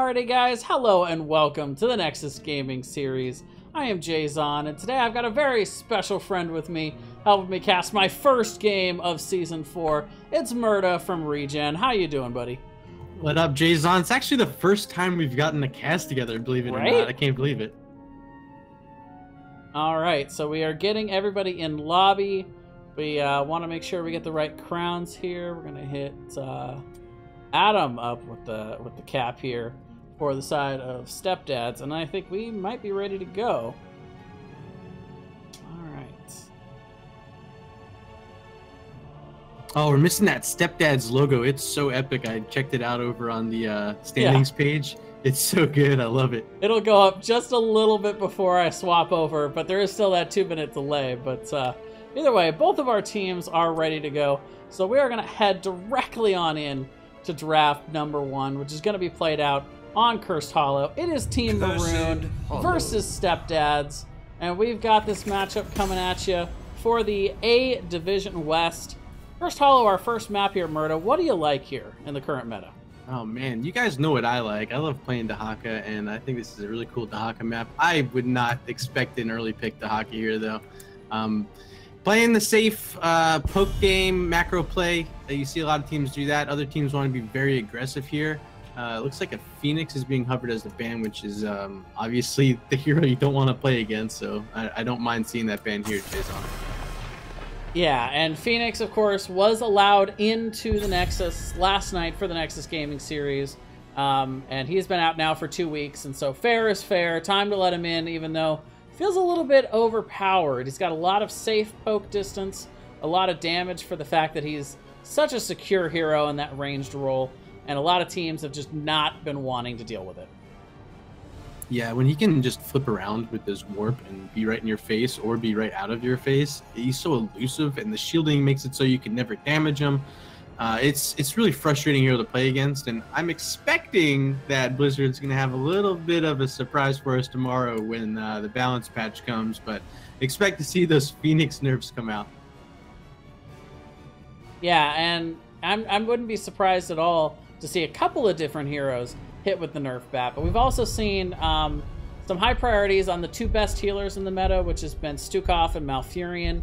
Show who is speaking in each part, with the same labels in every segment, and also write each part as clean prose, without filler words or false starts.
Speaker 1: Alrighty guys, hello and welcome to the Nexus Gaming Series. I am Jayzon, and today I've got a very special friend with me, helping me cast my first game of Season 4. It's Murda from Regen. How you doing, buddy?
Speaker 2: What up, Jayzon? It's actually the first time we've gotten a cast together, believe it or not. I can't believe it.
Speaker 1: Alright, so we are getting everybody in lobby. We want to make sure we get the right crowns here. We're going to hit Adam up with the cap here for the side of StepDads, and I think we might be ready to go. Alright.
Speaker 2: Oh, we're missing that StepDads logo. It's so epic. I checked it out over on the standings page. It's so good. I love it.
Speaker 1: It'll go up just a little bit before I swap over, but there is still that 2-minute delay. But either way, both of our teams are ready to go. So we are going to head directly on in to draft number 1, which is going to be played out on Cursed Hollow. It is Team Maroon versus StepDads, and we've got this matchup coming at you for the A Division West. Cursed Hollow, our first map here, Murda. What do you like here in the current meta?
Speaker 2: Oh man, you guys know what I like. I love playing Dahaka, and I think this is a really cool Dahaka map. I would not expect an early pick Dahaka here, though. Playing the safe poke game, macro play. You see a lot of teams do that. Other teams want to be very aggressive here. It looks like a Phoenix is being hovered as the ban, which is obviously the hero you don't want to play against. So I don't mind seeing that ban here, Jason.
Speaker 1: Yeah, and Phoenix, of course, was allowed into the Nexus last night for the Nexus Gaming Series. And he's been out now for 2 weeks, and so fair is fair. Time to let him in, even though feels a little bit overpowered. He's got a lot of safe poke distance, a lot of damage for the fact that he's such a secure hero in that ranged role, and a lot of teams have just not been wanting to deal with it.
Speaker 2: Yeah, when he can just flip around with his warp and be right in your face or be right out of your face, he's so elusive, and the shielding makes it so you can never damage him. It's really frustrating hero to play against, and I'm expecting that Blizzard's going to have a little bit of a surprise for us tomorrow when the balance patch comes, but expect to see those Phoenix nerfs come out.
Speaker 1: Yeah, and I wouldn't be surprised at all to see a couple of different heroes hit with the nerf bat, but we've also seen some high priorities on the 2 best healers in the meta, which has been Stukov and Malfurion.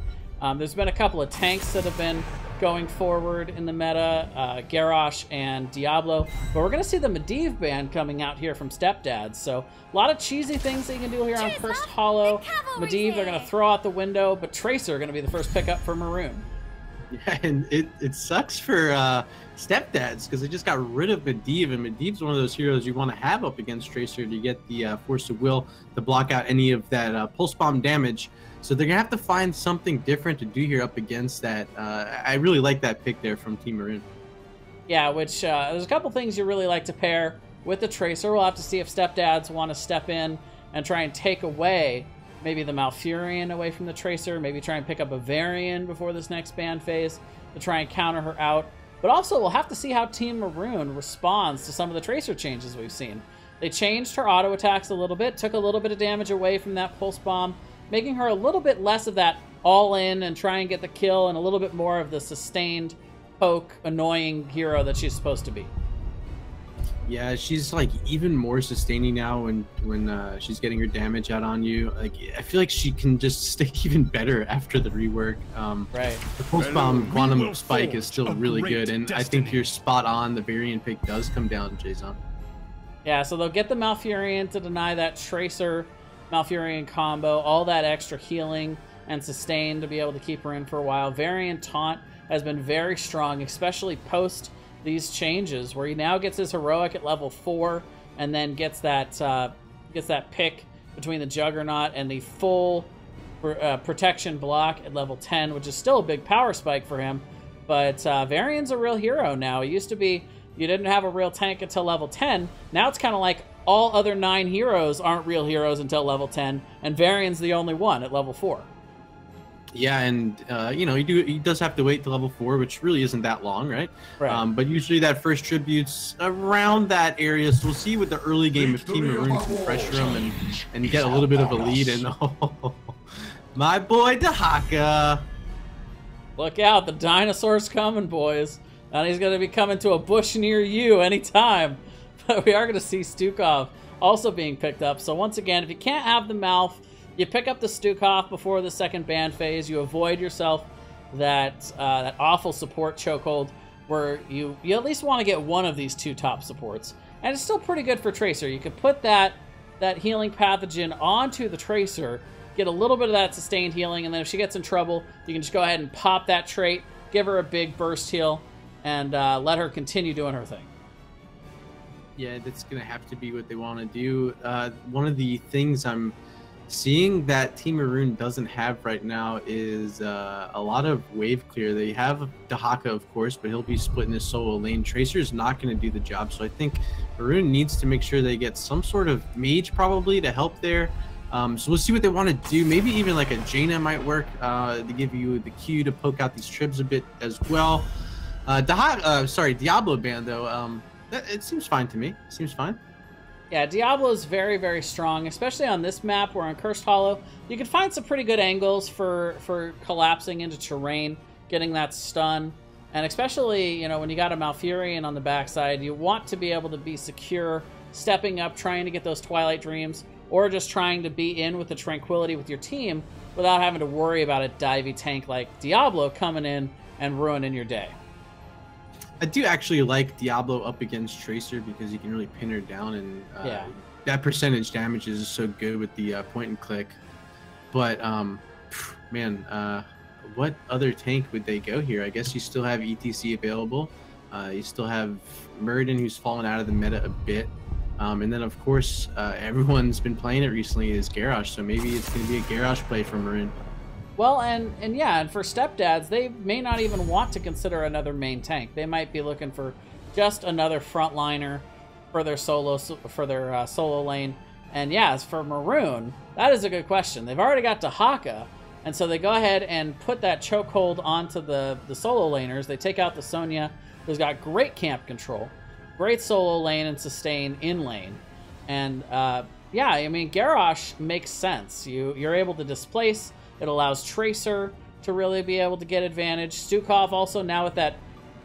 Speaker 1: There's been a couple of tanks that have been going forward in the meta, Garrosh and Diablo, but we're going to see the Medivh ban coming out here from StepDads, so a lot of cheesy things that you can do here on Cursed Hollow. Medivh they're going to throw out the window, but Tracer going to be the first pickup for Maroon.
Speaker 2: Yeah, and it sucks for StepDads because they just got rid of Medivh, and Medivh's one of those heroes you want to have up against Tracer to get the Force of Will to block out any of that Pulse Bomb damage. So they're going to have to find something different to do here up against that. I really like that pick there from Team Maroon.
Speaker 1: Yeah, which there's a couple things you really like to pair with the Tracer. We'll have to see if StepDads want to step in and try and take away maybe the Malfurion away from the Tracer, maybe try and pick up a Varian before this next ban phase to try and counter her out. But also, we'll have to see how Team Maroon responds to some of the Tracer changes we've seen. They changed her auto attacks a little bit, took a little bit of damage away from that Pulse Bomb, making her a little bit less of that all-in and try and get the kill and a little bit more of the sustained poke, annoying hero that she's supposed to be.
Speaker 2: Yeah, she's like even more sustaining now when she's getting her damage out on you. Like I feel like she can just stick even better after the rework.
Speaker 1: Right.
Speaker 2: The Pulse Bomb Quantum Spike is still really good, and I think you're spot on. The Variant pick does come down, Jason.
Speaker 1: Yeah, so they'll get the Malfurion to deny that Tracer Malfurion combo, all that extra healing and sustain to be able to keep her in for a while. Variant Taunt has been very strong, especially post these changes, where he now gets his heroic at level 4 and then gets that pick between the Juggernaut and the full protection block at level 10, which is still a big power spike for him. But Varian's a real hero now. It used to be you didn't have a real tank until level 10. Now it's kind of like all other 9 heroes aren't real heroes until level 10, and Varian's the only one at level 4.
Speaker 2: Yeah, and you know, he does have to wait to level 4, which really isn't that long, right? But usually that first tribute's around that area, so we'll see with the early game if Team Maroon can pressure him and get a little bit of a lead. And oh, my boy Dahaka,
Speaker 1: look out, the dinosaur's coming, boys, and he's going to be coming to a bush near you anytime. But we are going to see Stukov also being picked up. So once again, if you can't have the Malf, you pick up the Stukov before the second ban phase. You avoid yourself that awful support chokehold where you at least want to get one of these two top supports. And it's still pretty good for Tracer. You could put that healing pathogen onto the Tracer, get a little bit of that sustained healing, and then if she gets in trouble, you can just go ahead and pop that trait, give her a big burst heal, and let her continue doing her thing.
Speaker 2: Yeah, that's going to have to be what they want to do. One of the things I'm seeing that Team Maroon doesn't have right now is a lot of wave clear. They have Dahaka, of course, but he'll be splitting his solo lane. Tracer's not going to do the job, so I think Maroon needs to make sure they get some sort of mage probably to help there. So we'll see what they want to do. Maybe even like a Jaina might work to give you the Q to poke out these tribs a bit as well. Diablo ban though, it seems fine to me. Seems fine.
Speaker 1: Yeah, Diablo is very, very strong, especially on this map where on Cursed Hollow, you can find some pretty good angles for collapsing into terrain, getting that stun. And especially, you know, when you got a Malfurion on the backside, you want to be able to be secure, stepping up, trying to get those Twilight Dreams, or just trying to be in with the tranquility with your team without having to worry about a divey tank like Diablo coming in and ruining your day.
Speaker 2: I do actually like Diablo up against Tracer because you can really pin her down, and that percentage damage is so good with the point and click. But man, what other tank would they go here? I guess you still have ETC available. You still have Muradin, who's fallen out of the meta a bit. And then, of course, everyone's been playing it recently is Garrosh, so maybe it's going to be a Garrosh play for Maroon.
Speaker 1: Well, and for StepDads, they may not even want to consider another main tank. They might be looking for just another frontliner for their solo lane. And yeah, as for Maroon, that is a good question. They've already got Dahaka, and so they go ahead and put that chokehold onto the solo laners. They take out the Sonya, who's got great camp control, great solo lane and sustain in lane. And yeah, I mean, Garrosh makes sense. You're able to displace. It allows Tracer to really be able to get advantage. Stukov also now with that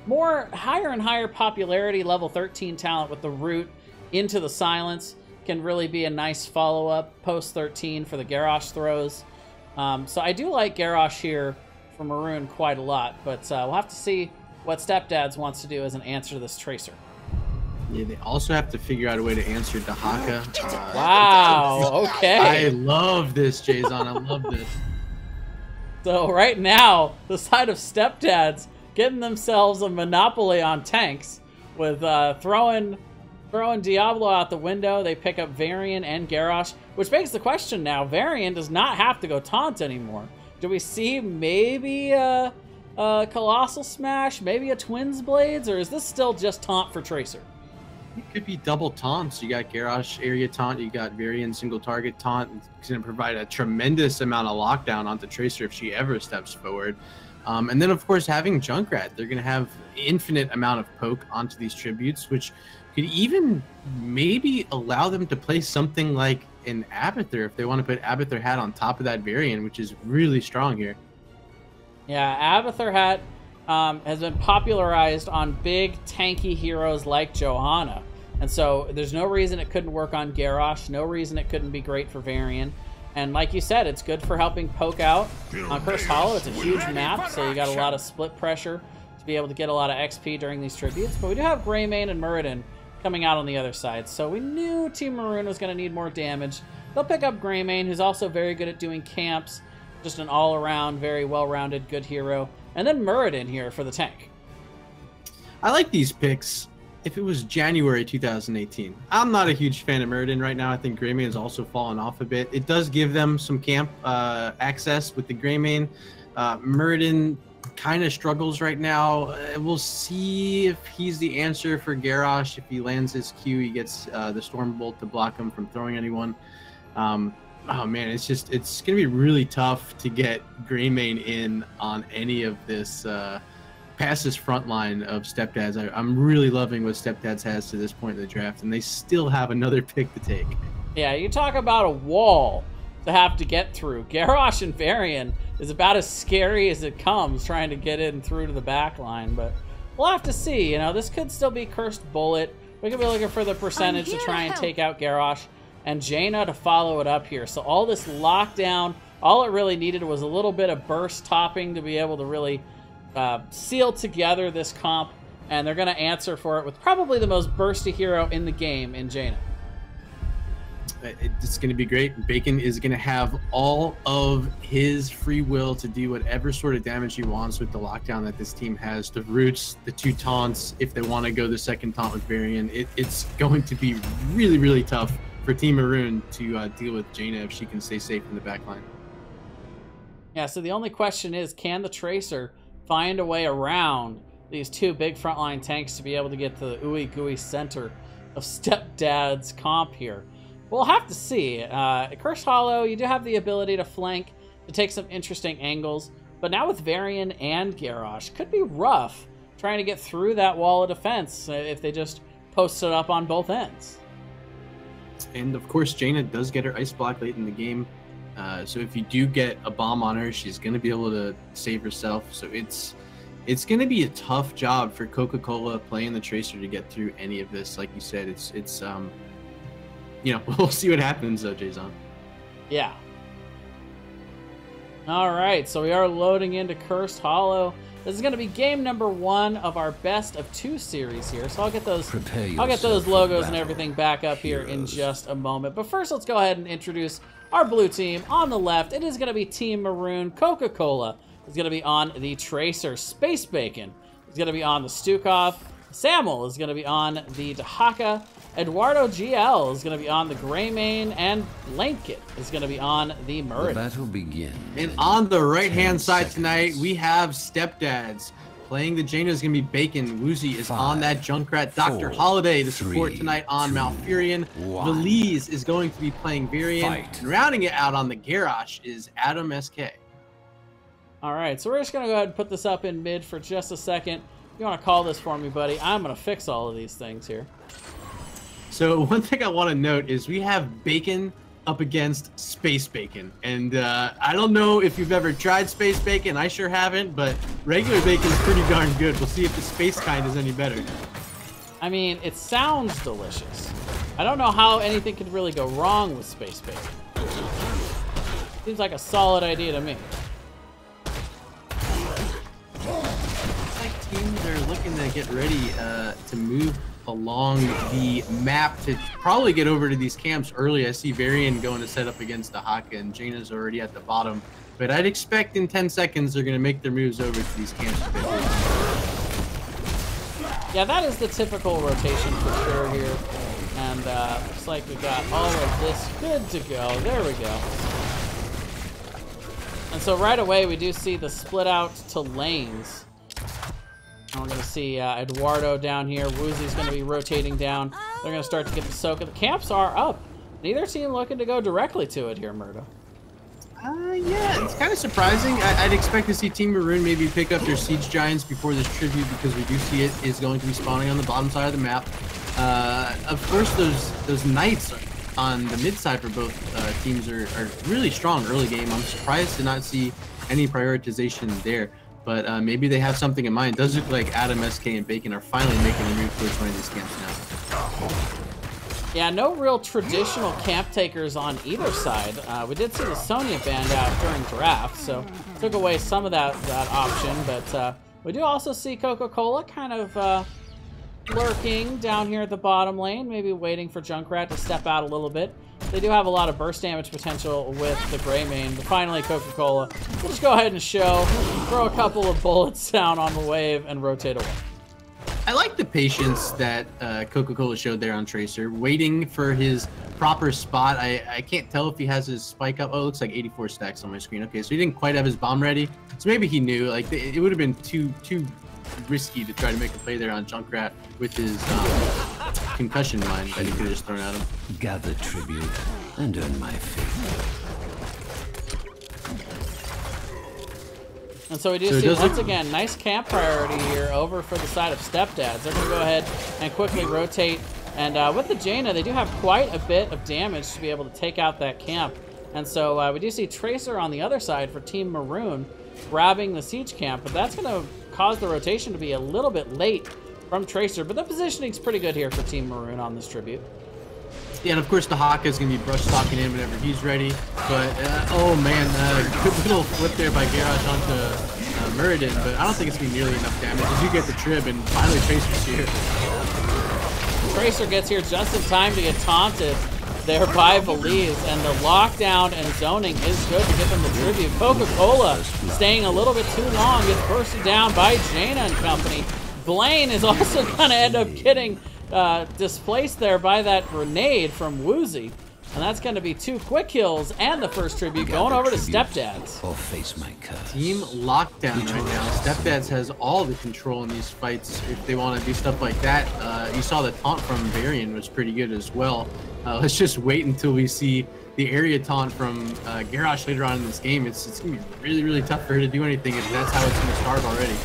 Speaker 1: more higher and higher popularity, level 13 talent with the root into the silence can really be a nice follow-up post 13 for the Garrosh throws. So I do like Garrosh here for Maroon quite a lot, but we'll have to see what StepDads wants to do as an answer to this Tracer.
Speaker 2: Yeah, they also have to figure out a way to answer Dahaka.
Speaker 1: Wow, okay.
Speaker 2: I love this, Jason. I love this.
Speaker 1: So right now, the side of StepDads getting themselves a monopoly on tanks with throwing Diablo out the window. They pick up Varian and Garrosh, which begs the question now, Varian does not have to go taunt anymore. Do we see maybe a Colossal Smash, maybe a Twins Blades, or is this still just taunt for Tracer?
Speaker 2: It could be double taunts. You got Garrosh area taunt, you got Varian single target taunt. It's going to provide a tremendous amount of lockdown onto Tracer if she ever steps forward. And then, of course, having Junkrat, they're going to have infinite amount of poke onto these tributes, which could even maybe allow them to play something like an Abathur if they want to put Abathur Hat on top of that Varian, which is really strong here.
Speaker 1: Yeah, Abathur Hat has been popularized on big tanky heroes like Johanna. And so there's no reason it couldn't work on Garrosh, no reason it couldn't be great for Varian. And like you said, it's good for helping poke out. On Cursed Hollow, it's a huge map, so you got a lot of split pressure to be able to get a lot of XP during these tributes. But we do have Greymane and Muradin coming out on the other side. So we knew Team Maroon was going to need more damage. They'll pick up Greymane, who's also very good at doing camps. Just an all-around, very well-rounded, good hero. And then Muradin here for the tank.
Speaker 2: I like these picks. If it was January 2018, I'm not a huge fan of Muradin right now. I think Greymane has also fallen off a bit. It does give them some camp access with the Greymane. Muradin kind of struggles right now. We'll see if he's the answer for Garrosh. If he lands his Q, he gets the Stormbolt to block him from throwing anyone. Oh man, it's gonna be really tough to get Greymane in on any of this past this front line of StepDads. I'm really loving what StepDads has to this point in the draft, and they still have another pick to take.
Speaker 1: Yeah, you talk about a wall to have to get through. Garrosh and Varian is about as scary as it comes trying to get in through to the back line, but we'll have to see. You know, this could still be Cursed Bullet. We could be looking for the percentage to try and take out Garrosh, and Jaina to follow it up here. So all this lockdown, all it really needed was a little bit of burst topping to be able to really seal together this comp, and they're going to answer for it with probably the most bursty hero in the game in Jaina.
Speaker 2: It's going to be great. Bacon is going to have all of his free will to do whatever sort of damage he wants with the lockdown that this team has. The roots, the 2 taunts, if they want to go the second taunt with Varian, it's going to be really, really tough for Team Maroon to deal with Jaina if she can stay safe in the backline.
Speaker 1: Yeah, so the only question is, can the Tracer find a way around these 2 big frontline tanks to be able to get to the ooey gooey center of StepDads comp here? We'll have to see. Cursed Hollow, you do have the ability to flank, to take some interesting angles, but now with Varian and Garrosh, could be rough trying to get through that wall of defense if they just post it up on both ends.
Speaker 2: And of course, Jaina does get her ice block late in the game, so if you do get a bomb on her, she's going to be able to save herself. So it's going to be a tough job for Coca-Cola playing the Tracer to get through any of this. Like you said, it's you know, we'll see what happens, Jason.
Speaker 1: Yeah. All right, so we are loading into Cursed Hollow. This is going to be game number 1 of our best of 2 series here. So I'll get those logos and everything back up here in just a moment. But first, let's go ahead and introduce our blue team. On the left, it is going to be Team Maroon. Coca-Cola is going to be on the Tracer. Space Bacon is going to be on the Stukov. Samuel is going to be on the Dahaka. Eduardo GL is going to be on the Greymane, and Blanket is going to be on the Murray.
Speaker 3: The battle begins.
Speaker 2: And on the right-hand side tonight, we have StepDads. Playing the Jaina is going to be Bacon. Woozy is on that Junkrat. Dr. Holiday, the support tonight on Malfurion. Valise is going to be playing Varian. And rounding it out on the Garrosh is Adam SK.
Speaker 1: All right, so we're just going to go ahead and put this up in mid for just a second. You want to call this for me, buddy? I'm going to fix all of these things here.
Speaker 2: So one thing I want to note is we have Bacon up against Space Bacon. And I don't know if you've ever tried Space Bacon. I sure haven't, but regular bacon is pretty darn good. We'll see if the space kind is any better.
Speaker 1: I mean, it sounds delicious. I don't know how anything could really go wrong with Space Bacon. Seems like a solid idea to me.
Speaker 2: It's like teams are looking to get ready to move along the map to probably get over to these camps early. I see Varian going to set up against the Haka, and Jaina's already at the bottom. But I'd expect in 10 seconds they're going to make their moves over to these camps.
Speaker 1: Yeah, that is the typical rotation for sure here. And looks like we got all of this good to go. There we go. And so right away we do see the split out to lanes. And we're going to see Eduardo down here. Woozy's going to be rotating down. They're going to start to get the soak. The camps are up. Neither team looking to go directly to it here, Murdo.
Speaker 2: Yeah, it's kind of surprising. I'd expect to see Team Maroon maybe pick up their Siege Giants before this tribute, because we do see it is going to be spawning on the bottom side of the map. Of course, those Knights on the mid side for both teams are really strong early game. I'm surprised to not see any prioritization there. But maybe they have something in mind. It does look like Adam, SK, and Bacon are finally making a move towards one of these camps now.
Speaker 1: Yeah, no real traditional camp takers on either side. We did see the Sonya banned out during draft, so took away some of that option. But we do also see Coca-Cola kind of lurking down here at the bottom lane, maybe waiting for Junkrat to step out a little bit. They do have a lot of burst damage potential with the Greymane, but finally Coca-Cola will just go ahead and show, throw a couple of bullets down on the wave, and rotate away.
Speaker 2: I like the patience that Coca-Cola showed there on Tracer, waiting for his proper spot. I can't tell if he has his spike up. Oh, it looks like 84 stacks on my screen. Okay, so he didn't quite have his bomb ready. So maybe he knew. Like, it would have been too risky to try to make a play there on Junkrat with his concussion mine that he could have just thrown at him.
Speaker 3: Gather tribute and earn my faith.
Speaker 1: And so we do see, once again, nice camp priority here over for the side of StepDads. They're going to go ahead and quickly rotate. And with the Jaina, they do have quite a bit of damage to be able to take out that camp. And so we do see Tracer on the other side for Team Maroon grabbing the siege camp. But that's going to cause the rotation to be a little bit late from Tracer, but the positioning's pretty good here for Team Maroon on this tribute.
Speaker 2: Yeah, and of course the Haka is going to be brush stalking in whenever he's ready. But, oh man, good little flip there by Garage onto Muradin, but I don't think it's going to be nearly enough damage as you get the trib, and finally Tracer's here.
Speaker 1: Tracer gets here just in time to get taunted there by Belize, and the lockdown and zoning is good to get them the tribute. Coca-Cola staying a little bit too long, gets bursted down by Jaina and company. Blaine is also going to end up getting displaced there by that grenade from Woozy. And that's going to be 2 quick kills and the first tribute going over to StepDads.
Speaker 3: Or face my curse.
Speaker 2: Team lockdown right now. StepDads has all the control in these fights if they want to do stuff like that. You saw the taunt from Varian was pretty good as well. Let's just wait until we see the area taunt from Garrosh later on in this game. It's going to be really, really tough for her to do anything if that's how it's going to start already.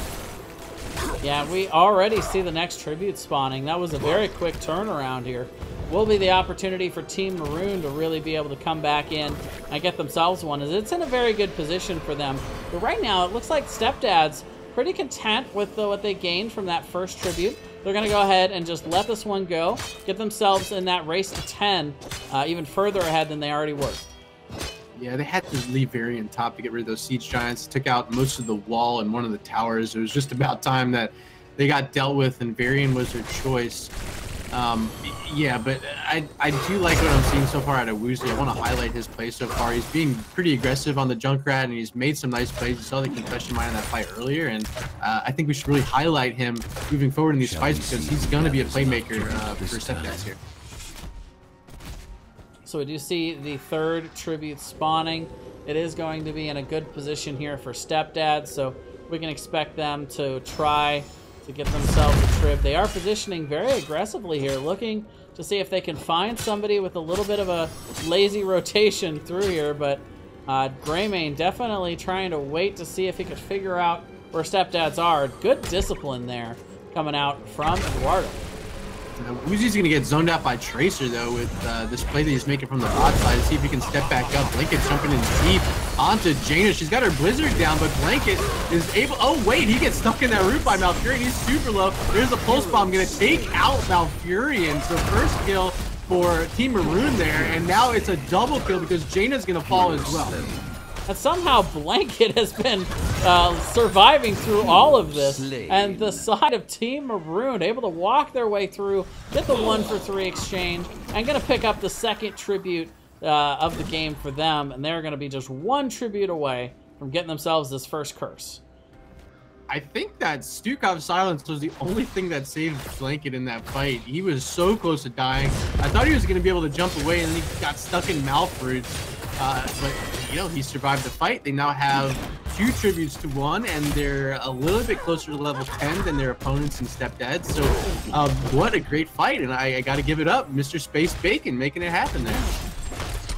Speaker 1: Yeah, we already see the next tribute spawning. That was a very quick turnaround here. Will be the opportunity for Team Maroon to really be able to come back in and get themselves one, as it's in a very good position for them. But right now, it looks like StepDads pretty content with what they gained from that first tribute. They're going to go ahead and just let this one go, get themselves in that race to 10, even further ahead than they already were.
Speaker 2: Yeah, they had to leave Varian top to get rid of those siege giants. Took out most of the wall and one of the towers. It was just about time that they got dealt with, and Varian was their choice. Yeah, but I do like what I'm seeing so far out of Woozy. I want to highlight his play so far. He's being pretty aggressive on the Junkrat, and he's made some nice plays. You saw the concussion mine in that fight earlier, and I think we should really highlight him moving forward in these fights because he's going to be a playmaker for StepDads here.
Speaker 1: So we do see the third tribute spawning. It is going to be in a good position here for StepDads, so we can expect them to try to get themselves a trib. They are positioning very aggressively here, looking to see if they can find somebody with a little bit of a lazy rotation through here, but Greymane definitely trying to wait to see if he could figure out where StepDads are. Good discipline there coming out from Eduardo.
Speaker 2: Woozy's going to get zoned out by Tracer, though, with this play that he's making from the bot side. See if he can step back up. Blanket jumping in deep onto Jaina. She's got her Blizzard down, but Blanket is able... Oh, wait, he gets stuck in that roof by Malfurion. He's super low. There's a Pulse Bomb going to take out Malfurion. So first kill for Team Maroon there, and now it's a double kill because Jaina's going to fall as well.
Speaker 1: And somehow Blanket has been surviving through all of this. And the side of Team Maroon able to walk their way through, get the 1-for-3 exchange, and going to pick up the second tribute of the game for them. And they're going to be just 1 tribute away from getting themselves this first curse.
Speaker 2: I think that Stukov's silence was the only thing that saved Blanket in that fight. He was so close to dying. I thought he was going to be able to jump away, and then he got stuck in Malfroots. But, you know, he survived the fight. They now have 2 tributes to 1, and they're a little bit closer to level 10 than their opponents in StepDads. So, what a great fight, and I got to give it up. Mr. Space Bacon making it happen there.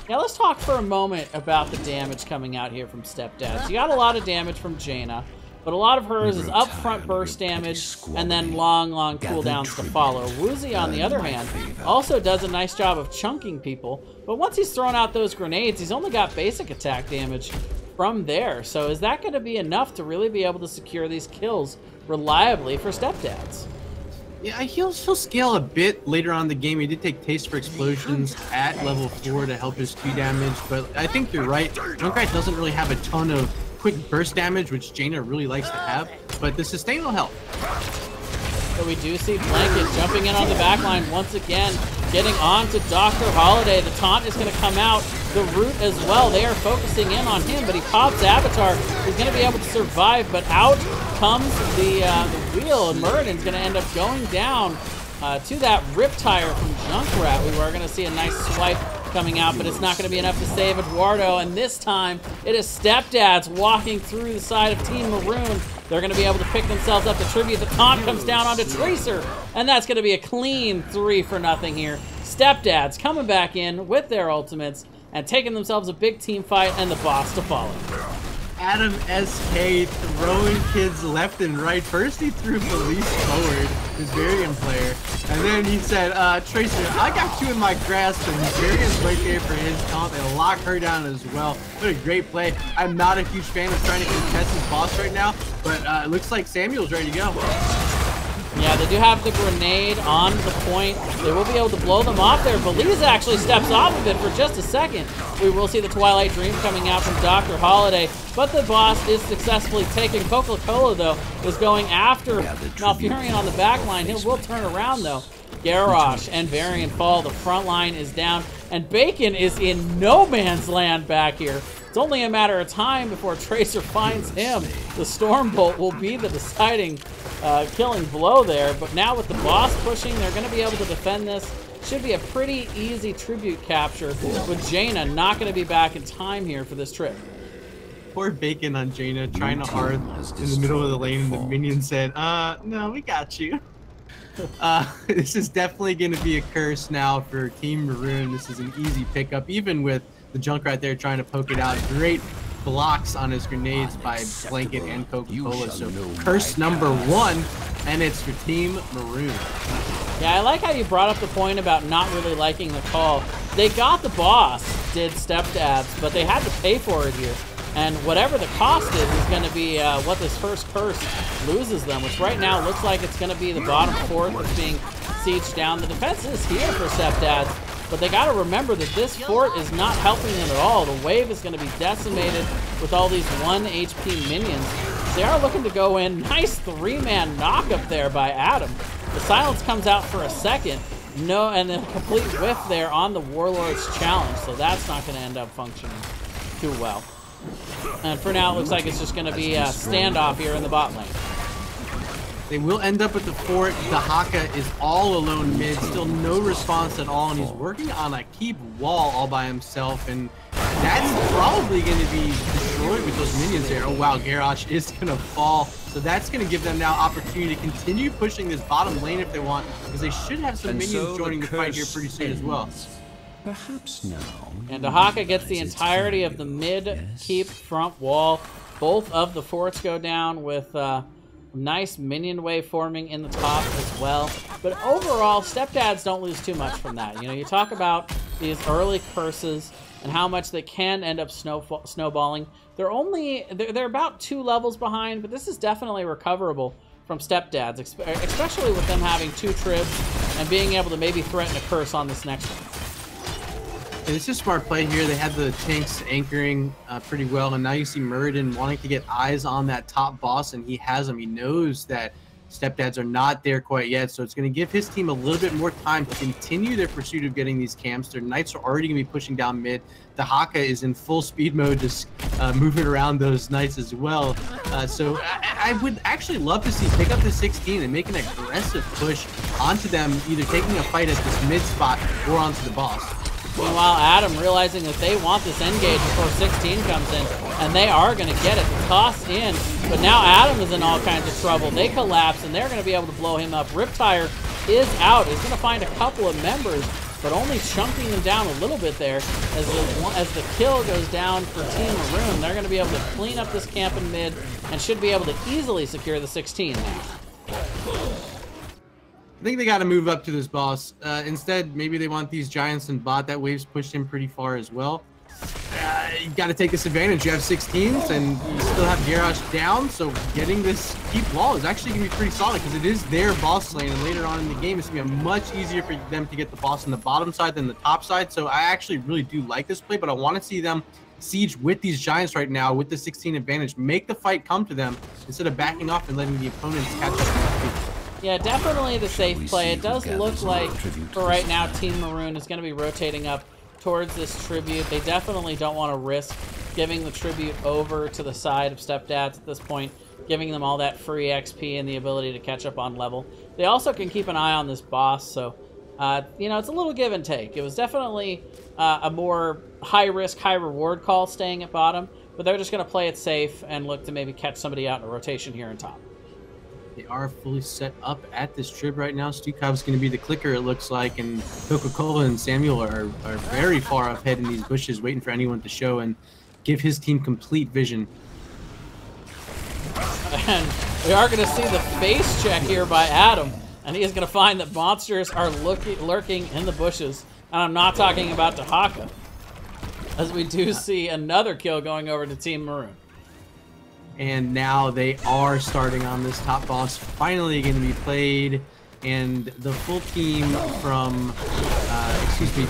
Speaker 1: Now, let's talk for a moment about the damage coming out here from StepDads. You got a lot of damage from Jaina, but a lot of hers is upfront burst damage and then long cooldowns to follow. Woozy, on the other hand, also does a nice job of chunking people, but once he's thrown out those grenades, he's only got basic attack damage from there. So is that going to be enough to really be able to secure these kills reliably for StepDads?
Speaker 2: Yeah, he'll scale a bit later on in the game. He did take Taste for Explosions at level 4 to help his 2 damage, but I think you're right. Junkrat doesn't really have a ton of quick burst damage, which Jaina really likes to have, but the sustain will help.
Speaker 1: So we do see Blanket jumping in on the back line once again, getting on to Dr. Holiday. The taunt is going to come out, the root as well. They are focusing in on him, but he pops Avatar. He's going to be able to survive, but out comes the wheel, and Muradin's going to end up going down to that Riptire from Junkrat. We were going to see a nice swipe coming out, but it's not going to be enough to save Eduardo, and this time it is StepDads walking through the side of Team Maroon. They're going to be able to pick themselves up the tribute. The taunt comes down onto Tracer, and that's going to be a clean 3-for-0 here. StepDads coming back in with their ultimates and taking themselves a big team fight, and the boss to follow.
Speaker 2: Adam SK throwing kids left and right. First he threw Felice forward, his Varian player, and then he said, Tracer, I got you in my grasp, and Varian's right there for his taunt and lock her down as well. What a great play. I'm not a huge fan of trying to contest his boss right now, but it looks like Samuel's ready to go.
Speaker 1: Yeah, they do have the grenade on the point. They will be able to blow them off there. Belize actually steps off of it for just a second. We will see the Twilight Dream coming out from Dr. Holiday, but the boss is successfully taken. Coca-Cola, though, is going after Malfurion on the back line. He will turn around, though. Garrosh and Varian fall. The front line is down, and Bacon is in no man's land back here. It's only a matter of time before Tracer finds him. The Stormbolt will be the deciding killing blow there, but now with the boss pushing, they're going to be able to defend this. Should be a pretty easy tribute capture, with Jaina not going to be back in time here for this trip.
Speaker 2: Poor Bacon on Jaina, trying to hard in the middle of the lane, and the minion said, no, we got you. This is definitely going to be a curse now for Team Maroon. This is an easy pickup, even with the Junkrat there trying to poke it out. Great blocks on his grenades by Blanket and Coca-Cola. So curse number 1, and it's for Team Maroon.
Speaker 1: Yeah, I like how you brought up the point about not really liking the call. They got the boss, did StepDads, but they had to pay for it here. And whatever the cost is going to be what this first curse loses them, which right now looks like it's going to be the bottom 4th that's being sieged down. The defense is here for StepDads, but they got to remember that this fort is not helping them at all. The wave is going to be decimated with all these 1 HP minions. They are looking to go in. Nice 3-man knock up there by Adam. The silence comes out for a second. No, and then a complete whiff there on the Warlord's challenge, so that's not going to end up functioning too well. And for now, it looks like it's just going to be a standoff here in the bot lane.
Speaker 2: They will end up at the fort. The Haka is all alone mid, still no response at all, and he's working on a keep wall all by himself, and that's probably going to be destroyed with those minions there. Oh wow, Garrosh is going to fall, so that's going to give them now opportunity to continue pushing this bottom lane if they want, because they should have some minions joining the fight here pretty soon as well.
Speaker 3: Perhaps now.
Speaker 1: And Dahaka gets the entirety of the mid keep front wall. Both of the forts go down with nice minion wave forming in the top as well. But overall, StepDads don't lose too much from that. You know, you talk about these early curses and how much they can end up snowballing. They're about 2 levels behind, but this is definitely recoverable from StepDads, especially with them having 2 tribs and being able to maybe threaten a curse on this next one.
Speaker 2: And it's just smart play here. They had the tanks anchoring pretty well, and now you see Muradin wanting to get eyes on that top boss, and he has them. He knows that StepDads are not there quite yet, so it's going to give his team a little bit more time to continue their pursuit of getting these camps. Their knights are already going to be pushing down mid. The Haka is in full speed mode, just moving around those knights as well. So I would actually love to see pick up the 16 and make an aggressive push onto them, either taking a fight at this mid spot or onto the boss.
Speaker 1: Meanwhile, Adam realizing that they want this engage before 16 comes in, and they are going to get it. The toss in, but now Adam is in all kinds of trouble. They collapse, and they're going to be able to blow him up. Riptire is out. He's going to find a couple of members, but only chunking them down a little bit there. As the kill goes down for Team Maroon, they're going to be able to clean up this camp in mid and should be able to easily secure the 16 now.
Speaker 2: I think they got to move up to this boss. Instead, maybe they want these giants and bot. That wave's pushed him pretty far as well. You got to take this advantage. You have 16s, and you still have Garrosh down, so getting this keep wall is actually going to be pretty solid because it is their boss lane, and later on in the game, it's going to be much easier for them to get the boss on the bottom side than the top side. So I actually really do like this play, but I want to see them siege with these giants right now with the 16 advantage. Make the fight come to them instead of backing off and letting the opponents catch up.
Speaker 1: Yeah, definitely the safe play. It does look like, for right now, Team Maroon is going to be rotating up towards this tribute. They definitely don't want to risk giving the tribute over to the side of StepDads at this point, giving them all that free XP and the ability to catch up on level. They also can keep an eye on this boss, so, you know, it's a little give and take. It was definitely a more high-risk, high-reward call staying at bottom, but they're just going to play it safe and look to maybe catch somebody out in a rotation here in top.
Speaker 2: They are fully set up at this trib right now. Stukov's going to be the clicker, it looks like, and Coca-Cola and Samuel are very far ahead in these bushes, waiting for anyone to show and give his team complete vision.
Speaker 1: And we are going to see the face check here by Adam, and he is going to find that monsters are lurking in the bushes. And I'm not talking about Dahaka, as we do see another kill going over to Team Maroon.
Speaker 2: and now they are starting on this top boss. Finally going to be played, and the full team from,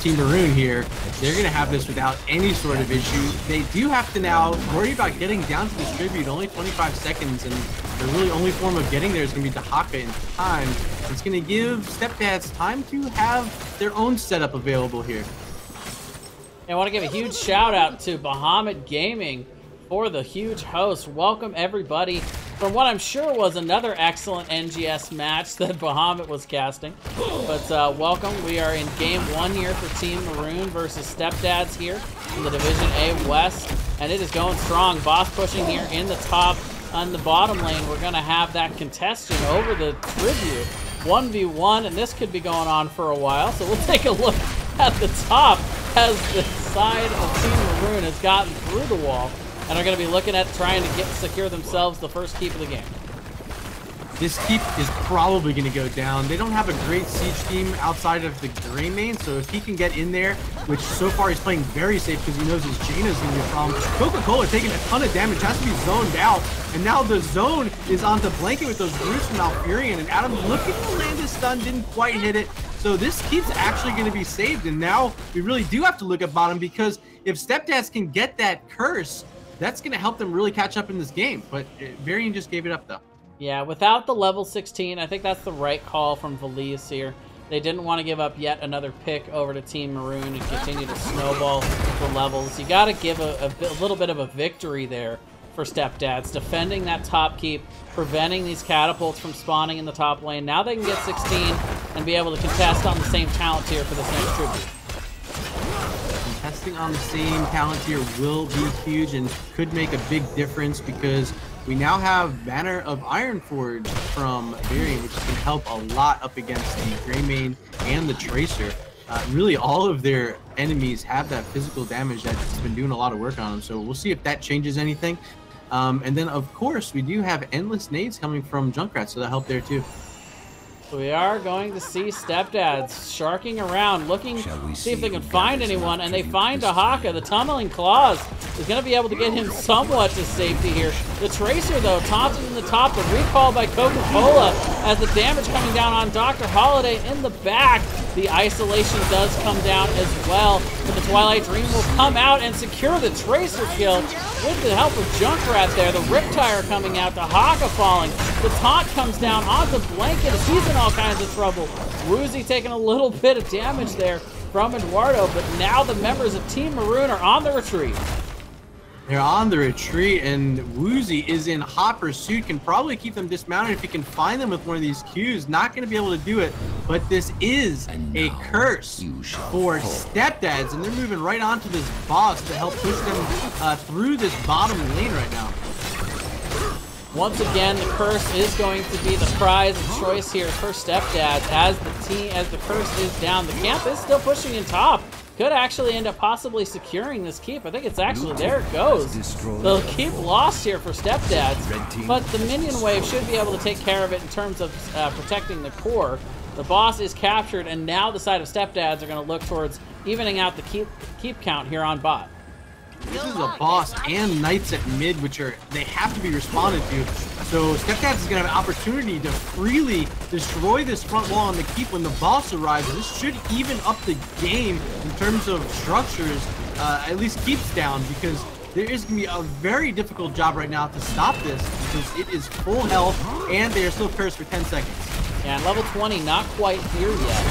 Speaker 2: Team Maroon here, they're going to have this without any sort of issue. They do have to now worry about getting down to distribute, only 25 seconds, and the really only form of getting there is going to be Dahaka in time. It's going to give StepDads time to have their own setup available here.
Speaker 1: I want to give a huge shout out to Bahamut Gaming for the huge host. Welcome everybody from what I'm sure was another excellent NGS match that Bahamut was casting. But welcome. We are in game 1 here for Team Maroon versus StepDads here in the Division A West. And it is going strong. Boss pushing here in the top. On the bottom lane, we're going to have that contestant over the tribute. 1v1, and this could be going on for a while. So we'll take a look at the top as the side of Team Maroon has gotten through the wall and are going to be looking at trying to secure themselves the first keep of the game.
Speaker 2: This keep is probably going to go down. They don't have a great siege team outside of the gray main, so if he can get in there, which so far he's playing very safe because he knows his Jaina's going to be a problem. Coca-Cola taking a ton of damage, has to be zoned out, and now the zone is onto Blanket with those roots from Malfurion, and Adam looking to land his stun, didn't quite hit it. So this keep's actually going to be saved, and now we really do have to look at bottom, because if StepDads can get that curse, that's going to help them really catch up in this game. But Varian just gave it up, though.
Speaker 1: Yeah, without the level 16, I think that's the right call from Valise here. They didn't want to give up yet another pick over to Team Maroon and continue to snowball the levels. You got to give a little bit of a victory there for StepDads, defending that top keep, preventing these catapults from spawning in the top lane. Now they can get 16 and be able to contest on the same talent tier for this next tribute.
Speaker 2: Contesting on the same talent tier will be huge and could make a big difference, because we now have Banner of Ironforge from Varian, which can help a lot up against the Greymane and the Tracer. Really, all of their enemies have that physical damage that's been doing a lot of work on them, so we'll see if that changes anything. And then, of course, we do have endless nades coming from Junkrat, so that'll help there too.
Speaker 1: So we are going to see StepDads sharking around, looking to see if they can find anyone, and they find Dahaka. The Tunneling Claws is going to be able to get him somewhat to safety here. The Tracer, though, taunted in the top, the recall by Coca-Cola as the damage coming down on Dr. Holiday in the back. The isolation does come down as well, but the Twilight Dream will come out and secure the Tracer kill with the help of Junkrat there. The Riptire coming out, Dahaka falling. The taunt comes down onto Blanket as he's in all kinds of trouble. Woozy taking a little bit of damage there from Eduardo, but now the members of Team Maroon are on the retreat.
Speaker 2: They're on the retreat, and Woozy is in hot pursuit, can probably keep them dismounted if he can find them with one of these Qs. Not going to be able to do it, but this is a curse for StepDads, and they're moving right onto this boss to help push them through this bottom lane right now.
Speaker 1: Once again, the curse is going to be the prize of choice here for StepDads as the curse is down. The camp is still pushing in top. Could actually end up possibly securing this keep. I think it's actually, there it goes. The keep lost here for StepDads, but the minion wave should be able to take care of it in terms of protecting the core. The boss is captured, and now the side of StepDads are going to look towards evening out the keep count here on bot.
Speaker 2: This is a boss and knights at mid, which they have to be responded to. So StepDads is going to have an opportunity to freely destroy this front wall on the keep when the boss arrives. This should even up the game in terms of structures, at least keeps down, because there is going to be a very difficult job right now to stop this, because it is full health and they are still cursed for 10 seconds.
Speaker 1: Yeah, and level 20 not quite here yet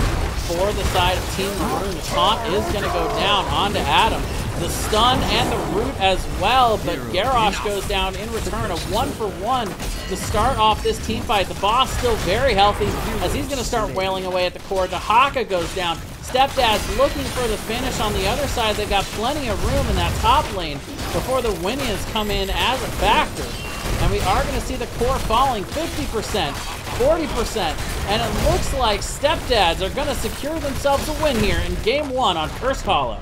Speaker 1: for the side of Team Maroon. The taunt is going to go down onto Adam. The stun and the root as well, but Garrosh goes down in return, a 1-for-1 to start off this team fight. The boss still very healthy as he's going to start wailing away at the core. Dahaka goes down. StepDads looking for the finish on the other side. They've got plenty of room in that top lane before the Winians come in as a factor. And we are going to see the core falling 50%, 40%, and it looks like StepDads are going to secure themselves a win here in Game 1 on Cursed Hollow.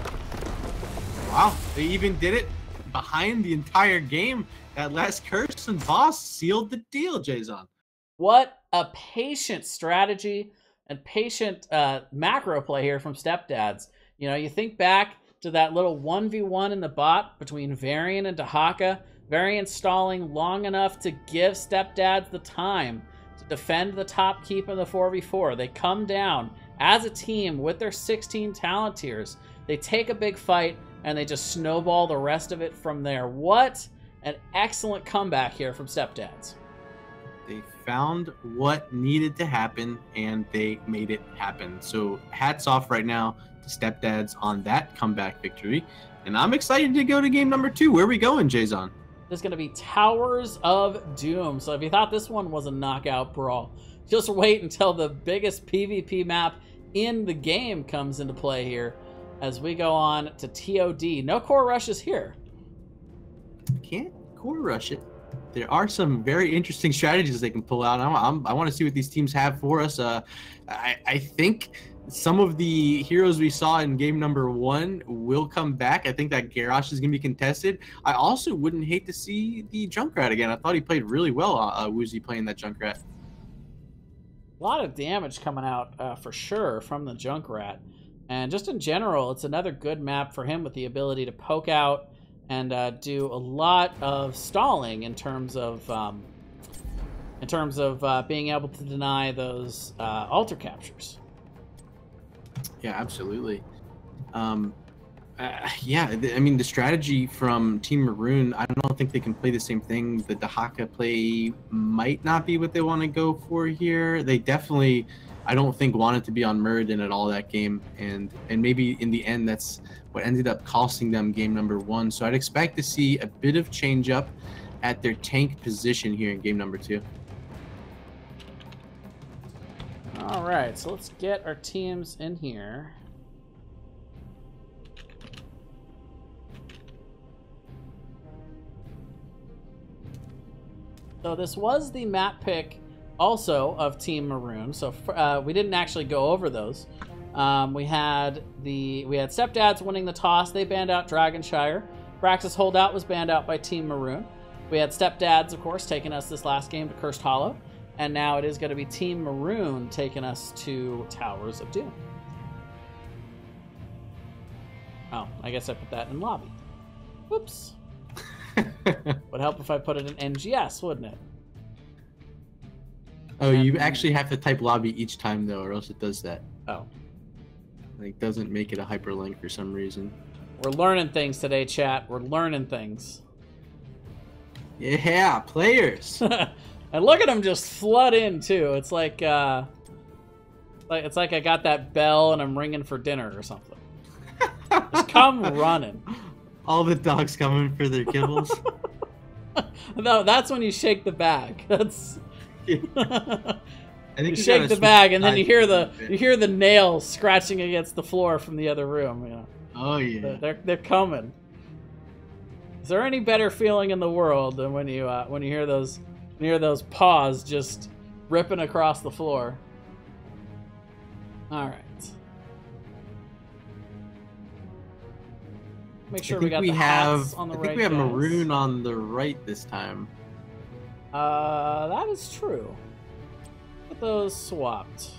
Speaker 2: Wow, they even did it behind the entire game. That last curse and boss sealed the deal, Jason.
Speaker 1: What a patient strategy and patient macro play here from StepDads. You know, you think back to that little 1v1 in the bot between Varian and Dahaka. Variant stalling long enough to give StepDads the time to defend the top keep in the 4v4. They come down as a team with their 16 talent tiers. They take a big fight, and they just snowball the rest of it from there. What an excellent comeback here from StepDads.
Speaker 2: They found what needed to happen, and they made it happen. So hats off right now to StepDads on that comeback victory. And I'm excited to go to game number 2. Where are we going, Jason?
Speaker 1: There's going to be Towers of Doom. So if you thought this one was a knockout brawl, just wait until the biggest PvP map in the game comes into play here as we go on to TOD. No core rushes here.
Speaker 2: Can't core rush it. There are some very interesting strategies they can pull out. I want to see what these teams have for us. I think some of the heroes we saw in game number 1 will come back. I think that Garrosh is going to be contested. I also wouldn't hate to see the Junkrat again. I thought he played really well, Woozy, playing that Junkrat.
Speaker 1: A lot of damage coming out for sure from the Junkrat. And just in general, it's another good map for him with the ability to poke out and do a lot of stalling in terms of being able to deny those altar captures.
Speaker 2: Yeah, absolutely. Yeah, I mean, the strategy from Team Maroon, I don't think they can play the same thing. The Dahaka play might not be what they want to go for here. They definitely, I don't think, wanted to be on Muradin at all that game. And maybe in the end, that's what ended up costing them game number 1. So I'd expect to see a bit of change up at their tank position here in game number 2.
Speaker 1: All right, so let's get our teams in here. So this was the map pick also of Team Maroon. So we didn't actually go over those. We had StepDads winning the toss. They banned out Dragonshire. Praxis Holdout was banned out by Team Maroon. We had StepDads, of course, taking us this last game to Cursed Hollow. And now it is going to be Team Maroon taking us to Towers of Doom. Oh, I guess I put that in lobby. Whoops. Would help if I put it in NGS, wouldn't it?
Speaker 2: Oh, you actually have to type lobby each time, though, or else it does that.
Speaker 1: Oh.
Speaker 2: Like, doesn't make it a hyperlink for some reason.
Speaker 1: We're learning things today, chat. We're learning things.
Speaker 2: Yeah, players.
Speaker 1: And look at them just flood in too. It's like I got that bell and I'm ringing for dinner or something. Just come running.
Speaker 2: All the dogs coming for their kibbles.
Speaker 1: No, that's when you shake the bag. That's.
Speaker 2: I think
Speaker 1: you shake the bag and then you hear the nails scratching against the floor from the other room. You know.
Speaker 2: Oh yeah.
Speaker 1: They're coming. Is there any better feeling in the world than when you hear those paws just ripping across the floor? All right. Make sure we got the hats on the right.
Speaker 2: I think we have
Speaker 1: guys.
Speaker 2: Maroon on the right this time.
Speaker 1: That is true. Get those swapped.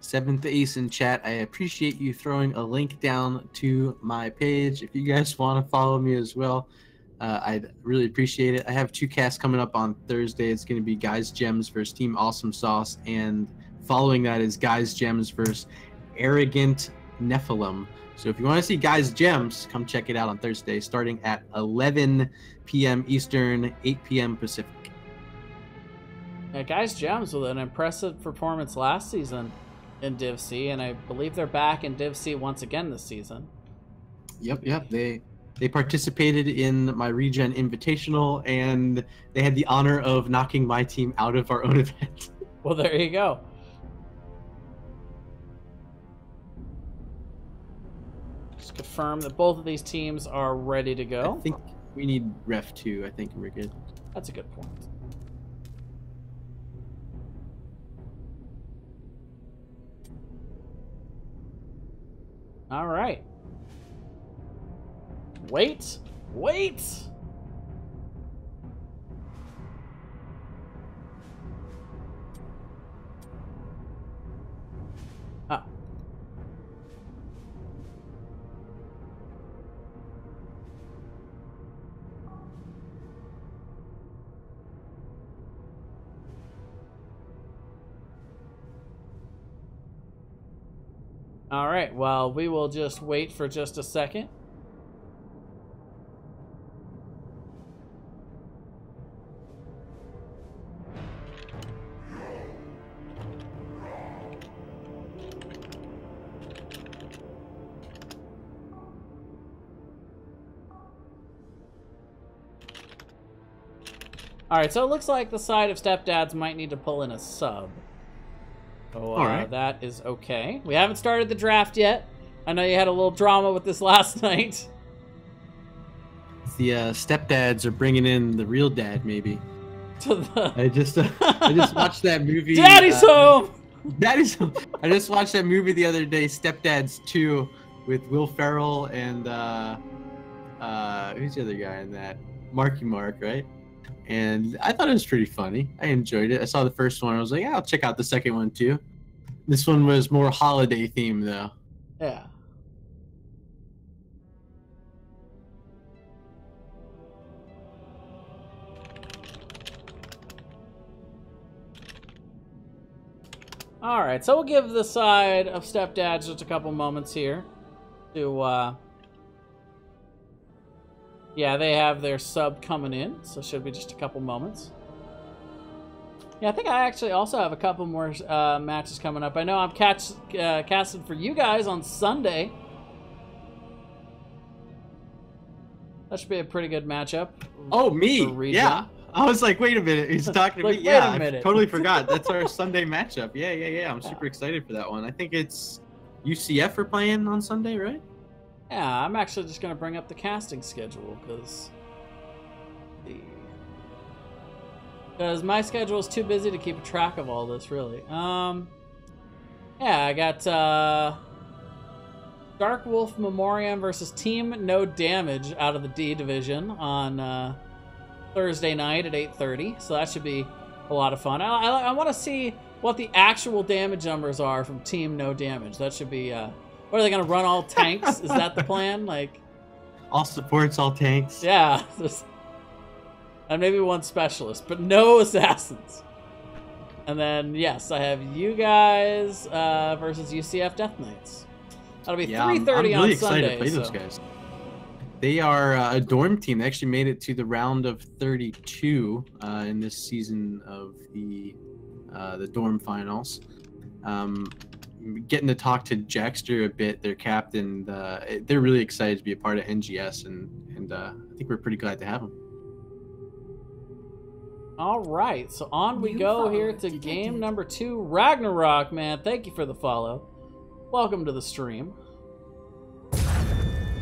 Speaker 2: Seventh Ace in chat. I appreciate you throwing a link down to my page. If you guys want to follow me as well, I'd really appreciate it. I have 2 casts coming up on Thursday. It's going to be Guys Gems versus Team Awesome Sauce, and following that is Guys Gems versus Arrogant Nephilim. So if you want to see Guys Gems, come check it out on Thursday, starting at 11 p.m. Eastern, 8 p.m. Pacific.
Speaker 1: Yeah, Guys Gems with an impressive performance last season in Div C, and I believe they're back in Div C once again this season.
Speaker 2: Yep. They participated in my Regen Invitational, and they had the honor of knocking my team out of our own event.
Speaker 1: Well, there you go. Just confirm that both of these teams are ready to go.
Speaker 2: I think we need Ref 2. I think we're good.
Speaker 1: That's a good point. All right. Wait. All right, well, we will just wait for just a second. All right, so it looks like the side of StepDads might need to pull in a sub. So
Speaker 2: All right.
Speaker 1: that is okay. We haven't started the draft yet. I know you had a little drama with this last night.
Speaker 2: The StepDads are bringing in the real dad, maybe.
Speaker 1: To the...
Speaker 2: I just watched that movie.
Speaker 1: Daddy's home!
Speaker 2: Daddy's home. I just watched that movie the other day, StepDads 2, with Will Ferrell and who's the other guy in that? Marky Mark, right? And I thought it was pretty funny. I enjoyed it. I saw the first one. I was like, yeah, I'll check out the second one too. This one was more holiday themed, though.
Speaker 1: Yeah. All right, so we'll give the side of StepDads just a couple moments here to yeah, they have their sub coming in, so should be just a couple moments. Yeah, I think I actually also have a couple more matches coming up. I know I'm casted for you guys on Sunday. That should be a pretty good matchup.
Speaker 2: Oh, me? Yeah. I was like, wait a minute. He's talking to
Speaker 1: like,
Speaker 2: me. Yeah,
Speaker 1: wait a minute.
Speaker 2: I totally forgot. That's our Sunday matchup. Yeah. I'm super excited for that one. I think it's UCF are playing on Sunday, right?
Speaker 1: Yeah, I'm actually just going to bring up the casting schedule because my schedule is too busy to keep track of all this, really. Yeah, I got Dark Wolf Memoriam versus Team No Damage out of the D division on Thursday night at 8:30, so that should be a lot of fun. I want to see what the actual damage numbers are from Team No Damage. That should be... what are they going to run all tanks? Is that the plan? Like,
Speaker 2: all supports, all tanks.
Speaker 1: Yeah. And maybe one specialist, but no assassins. And then, yes, I have you guys versus UCF Death Knights. That'll be 3:30 on Sunday. I'm
Speaker 2: really excited to play those guys. They are a dorm team. They actually made it to the round of 32 in this season of the dorm finals. Getting to talk to Jackster a bit, their captain. They're really excited to be a part of NGS, and I think we're pretty glad to have them.
Speaker 1: All right, so on we go here to game number 2. Ragnarok, man, thank you for the follow. Welcome to the stream.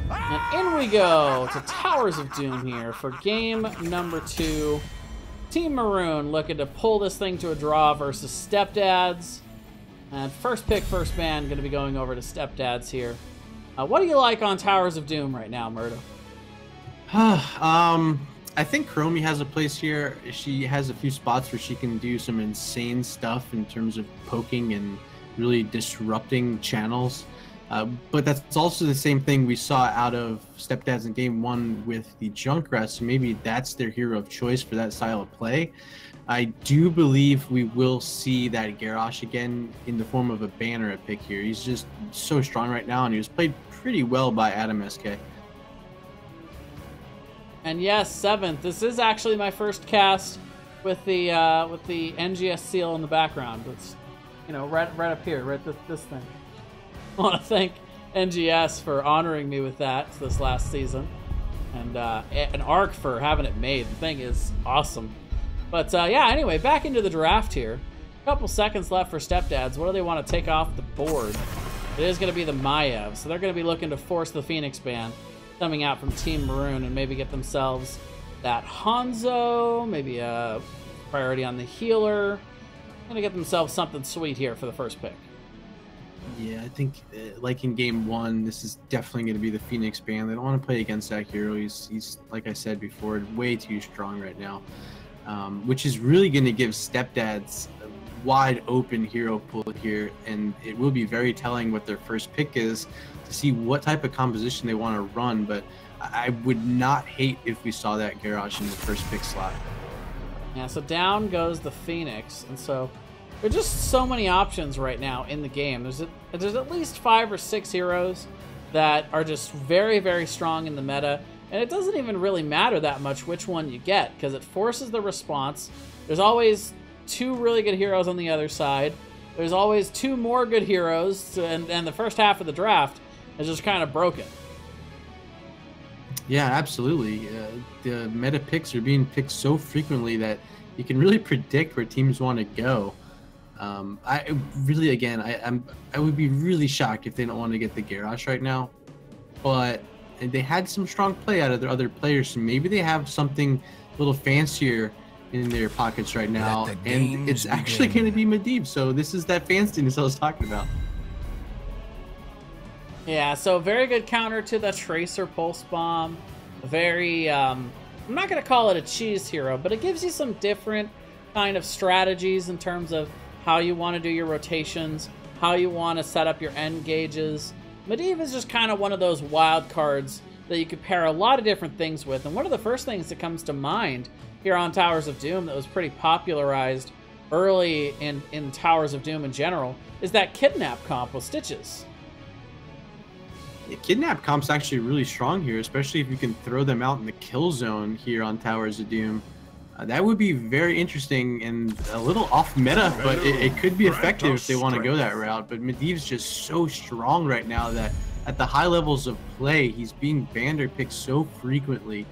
Speaker 1: And in we go to Towers of Doom here for game number 2. Team Maroon looking to pull this thing to a draw versus StepDads. And first pick, first ban, going to be going over to StepDads here. What do you like on Towers of Doom right now, Murdo?
Speaker 2: I think Chromie has a place here. She has a few spots where she can do some insane stuff in terms of poking and really disrupting channels. But that's also the same thing we saw out of StepDads in game 1 with the Junkrat, so maybe that's their hero of choice for that style of play. I do believe we will see that Garrosh again in the form of a banner pick here. He's just so strong right now, and he was played pretty well by Adam SK.
Speaker 1: And yes, 7th. This is actually my first cast with the NGS seal in the background. It's, you know, right up here, right this thing. I want to thank NGS for honoring me with that this last season, and ARC for having it made. The thing is awesome. But yeah, anyway, back into the draft here. A couple seconds left for StepDads. What do they want to take off the board? It is going to be the Maiev, so they're going to be looking to force the Phoenix ban coming out from Team Maroon and maybe get themselves that Hanzo, maybe a priority on the healer. Going to get themselves something sweet here for the first pick.
Speaker 2: Yeah, I think like in game 1, this is definitely going to be the Phoenix ban. They don't want to play against that hero. He's like I said before, way too strong right now. Which is really going to give StepDads a wide open hero pool here, and it will be very telling what their first pick is to see what type of composition they want to run. But I would not hate if we saw that Garrosh in the first pick slot.
Speaker 1: Yeah, so down goes the Phoenix, and so There's just so many options right now in the game. There's at least 5 or 6 heroes that are just very, very strong in the meta. And it doesn't even really matter that much which one you get, because it forces the response. There's always 2 really good heroes on the other side. There's always 2 more good heroes, and the first half of the draft is just kind of broken.
Speaker 2: Yeah, absolutely. The meta picks are being picked so frequently that you can really predict where teams want to go. I really, again, I would be really shocked if they don't want to get the Garrosh right now. But they had some strong play out of their other players, so maybe they have something a little fancier in their pockets right now, and it's actually going to be Medivh. So this is that fanciness I was talking about.
Speaker 1: Yeah, so very good counter to the Tracer Pulse Bomb. Very, I'm not going to call it a cheese hero, but it gives you some different kind of strategies in terms of how you want to do your rotations, how you want to set up your end gauges. Medivh is just kind of one of those wild cards that you could pair a lot of different things with. And one of the first things that comes to mind here on Towers of Doom that was pretty popularized early in Towers of Doom in general is that Kidnap comp with Stitches.
Speaker 2: Yeah, Kidnap comp's actually really strong here, especially if you can throw them out in the kill zone here on Towers of Doom. That would be very interesting and a little off meta, but it could be effective if they want to go that route. But Medivh's just so strong right now that at the high levels of play, he's being banned or picked so frequently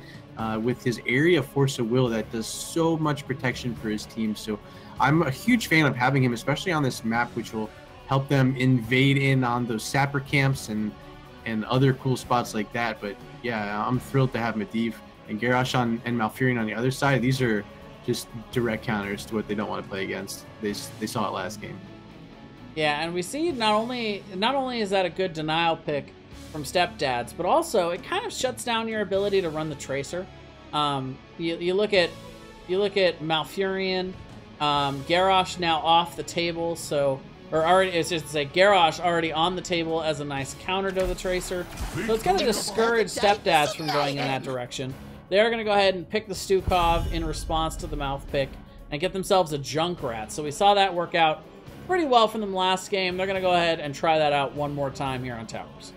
Speaker 2: with his area force of will that does so much protection for his team. So I'm a huge fan of having him, especially on this map, which will help them invade in on those sapper camps and other cool spots like that. But yeah, I'm thrilled to have Medivh and Garrosh and Malfurion on the other side. These are just direct counters to what they don't want to play against. They saw it last game.
Speaker 1: Yeah, and we see not only is that a good denial pick from StepDads, but also it kind of shuts down your ability to run the Tracer. You look at Malfurion, Garrosh now off the table, so it's just to say Garrosh already on the table as a nice counter to the Tracer. So it's going to discourage StepDads from going in that direction. They're going to go ahead and pick the Stukov in response to the mouth pick and get themselves a Junkrat. So we saw that work out pretty well from them last game. They're going to go ahead and try that out one more time here on Towers.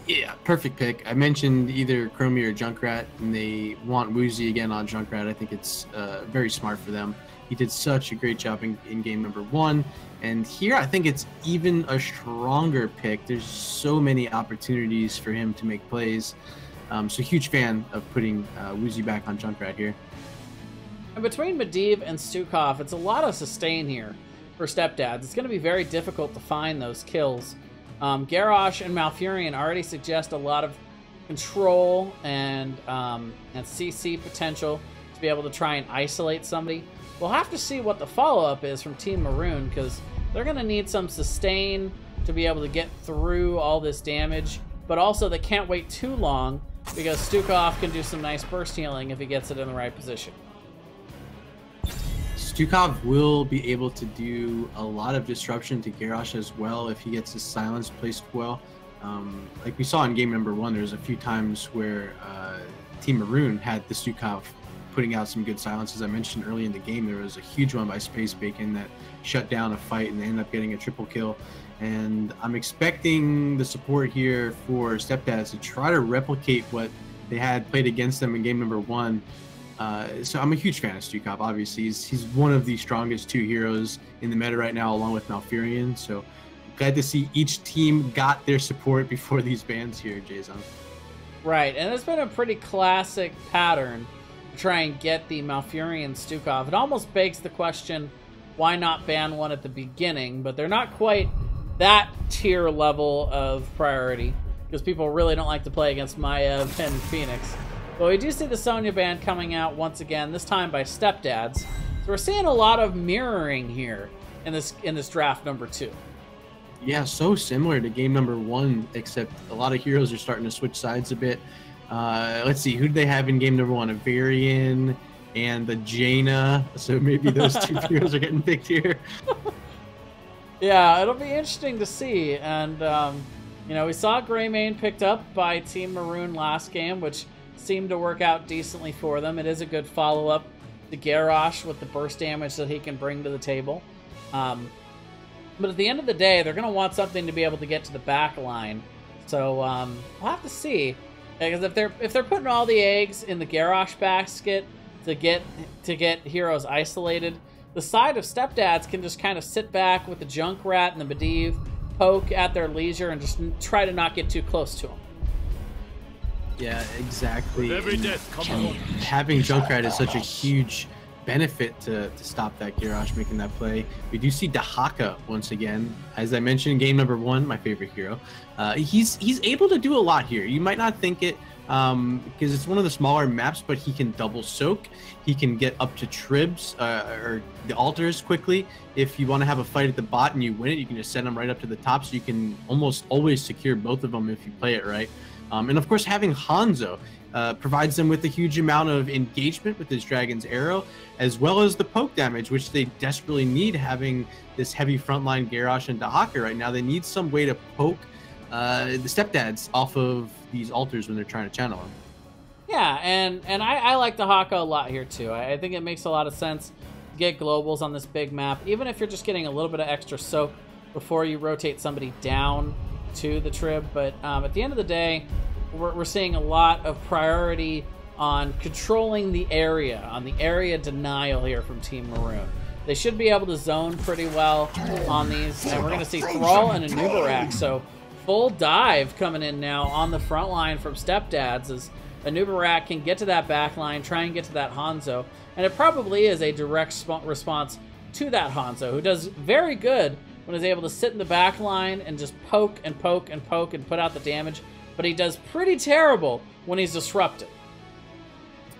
Speaker 2: Yeah, perfect pick. I mentioned either Chromie or Junkrat, and they want Woozy again on Junkrat. I think it's very smart for them. He did such a great job in game number 1. And here I think it's even a stronger pick. There's so many opportunities for him to make plays. So huge fan of putting Woozy back on Junkrat here.
Speaker 1: And between Medivh and Stukov, it's a lot of sustain here for StepDads. It's going to be very difficult to find those kills. Garrosh and Malfurion already suggest a lot of control and CC potential to be able to try and isolate somebody. We'll have to see what the follow-up is from Team Maroon, because they're going to need some sustain to be able to get through all this damage, but also they can't wait too long because Stukov can do some nice burst healing if he gets it in the right position.
Speaker 2: Stukov will be able to do a lot of disruption to Garrosh as well if he gets his silence placed well. Like we saw in game number 1, there's a few times where Team Maroon had the Stukov putting out some good silence. As I mentioned early in the game, there was a huge one by Space Bacon that shut down a fight, and they ended up getting a triple kill. And I'm expecting the support here for StepDads to try to replicate what they had played against them in game number 1. So I'm a huge fan of Stukov. Obviously, he's one of the strongest 2 heroes in the meta right now, along with Malfurion. So glad to see each team got their support before these bans here, Jason.
Speaker 1: Right, and it's been a pretty classic pattern to try and get the Malfurion Stukov. It almost begs the question, why not ban one at the beginning? But they're not quite that tier level of priority, because people really don't like to play against Maiev and Phoenix. But we do see the Sonya ban coming out once again, this time by StepDads. So we're seeing a lot of mirroring here in this draft number 2.
Speaker 2: Yeah, so similar to game number 1, except a lot of heroes are starting to switch sides a bit. Let's see, who do they have in game number 1? A Varian and the Jaina. So maybe those 2 heroes are getting picked here.
Speaker 1: Yeah, it'll be interesting to see. And, you know, we saw Greymane picked up by Team Maroon last game, which seemed to work out decently for them. It is a good follow-up to Garrosh with the burst damage that he can bring to the table. But at the end of the day, they're going to want something to be able to get to the back line. So we'll have to see, because if they're putting all the eggs in the Garrosh basket to get heroes isolated, the side of StepDads can just kind of sit back with the Junkrat and the Medivh, poke at their leisure, and just try to not get too close to them.
Speaker 2: Yeah, exactly.
Speaker 4: Every death comes along.
Speaker 2: Having Junkrat is such a huge benefit to stop that Garrosh making that play. We do see Dahaka once again. As I mentioned in game number 1, my favorite hero. He's able to do a lot here. You might not think it because it's one of the smaller maps, but he can double soak. He can get up to tribs or the altars quickly. If you want to have a fight at the bot and you win it, you can just send them right up to the top, so you can almost always secure both of them if you play it right. And of course, having Hanzo provides them with a huge amount of engagement with his Dragon's Arrow, as well as the poke damage, which they desperately need, having this heavy frontline Garrosh and Dahaka right now. They need some way to poke the StepDads off of these altars when they're trying to channel them.
Speaker 1: Yeah, and I like Dahaka a lot here too. I think it makes a lot of sense to get globals on this big map, even if you're just getting a little bit of extra soak before you rotate somebody down to the trib. But at the end of the day, we're seeing a lot of priority on controlling the area, on the area denial here from Team Maroon. They should be able to zone pretty well on these, and we're going to see Thrall and Anubarak. So full dive coming in now on the front line from StepDads, as Anubarak can get to that back line, try and get to that Hanzo, and it probably is a direct response to that Hanzo, who does very good when he's able to sit in the back line and just poke and poke and poke and put out the damage, but he does pretty terrible when he's disrupted.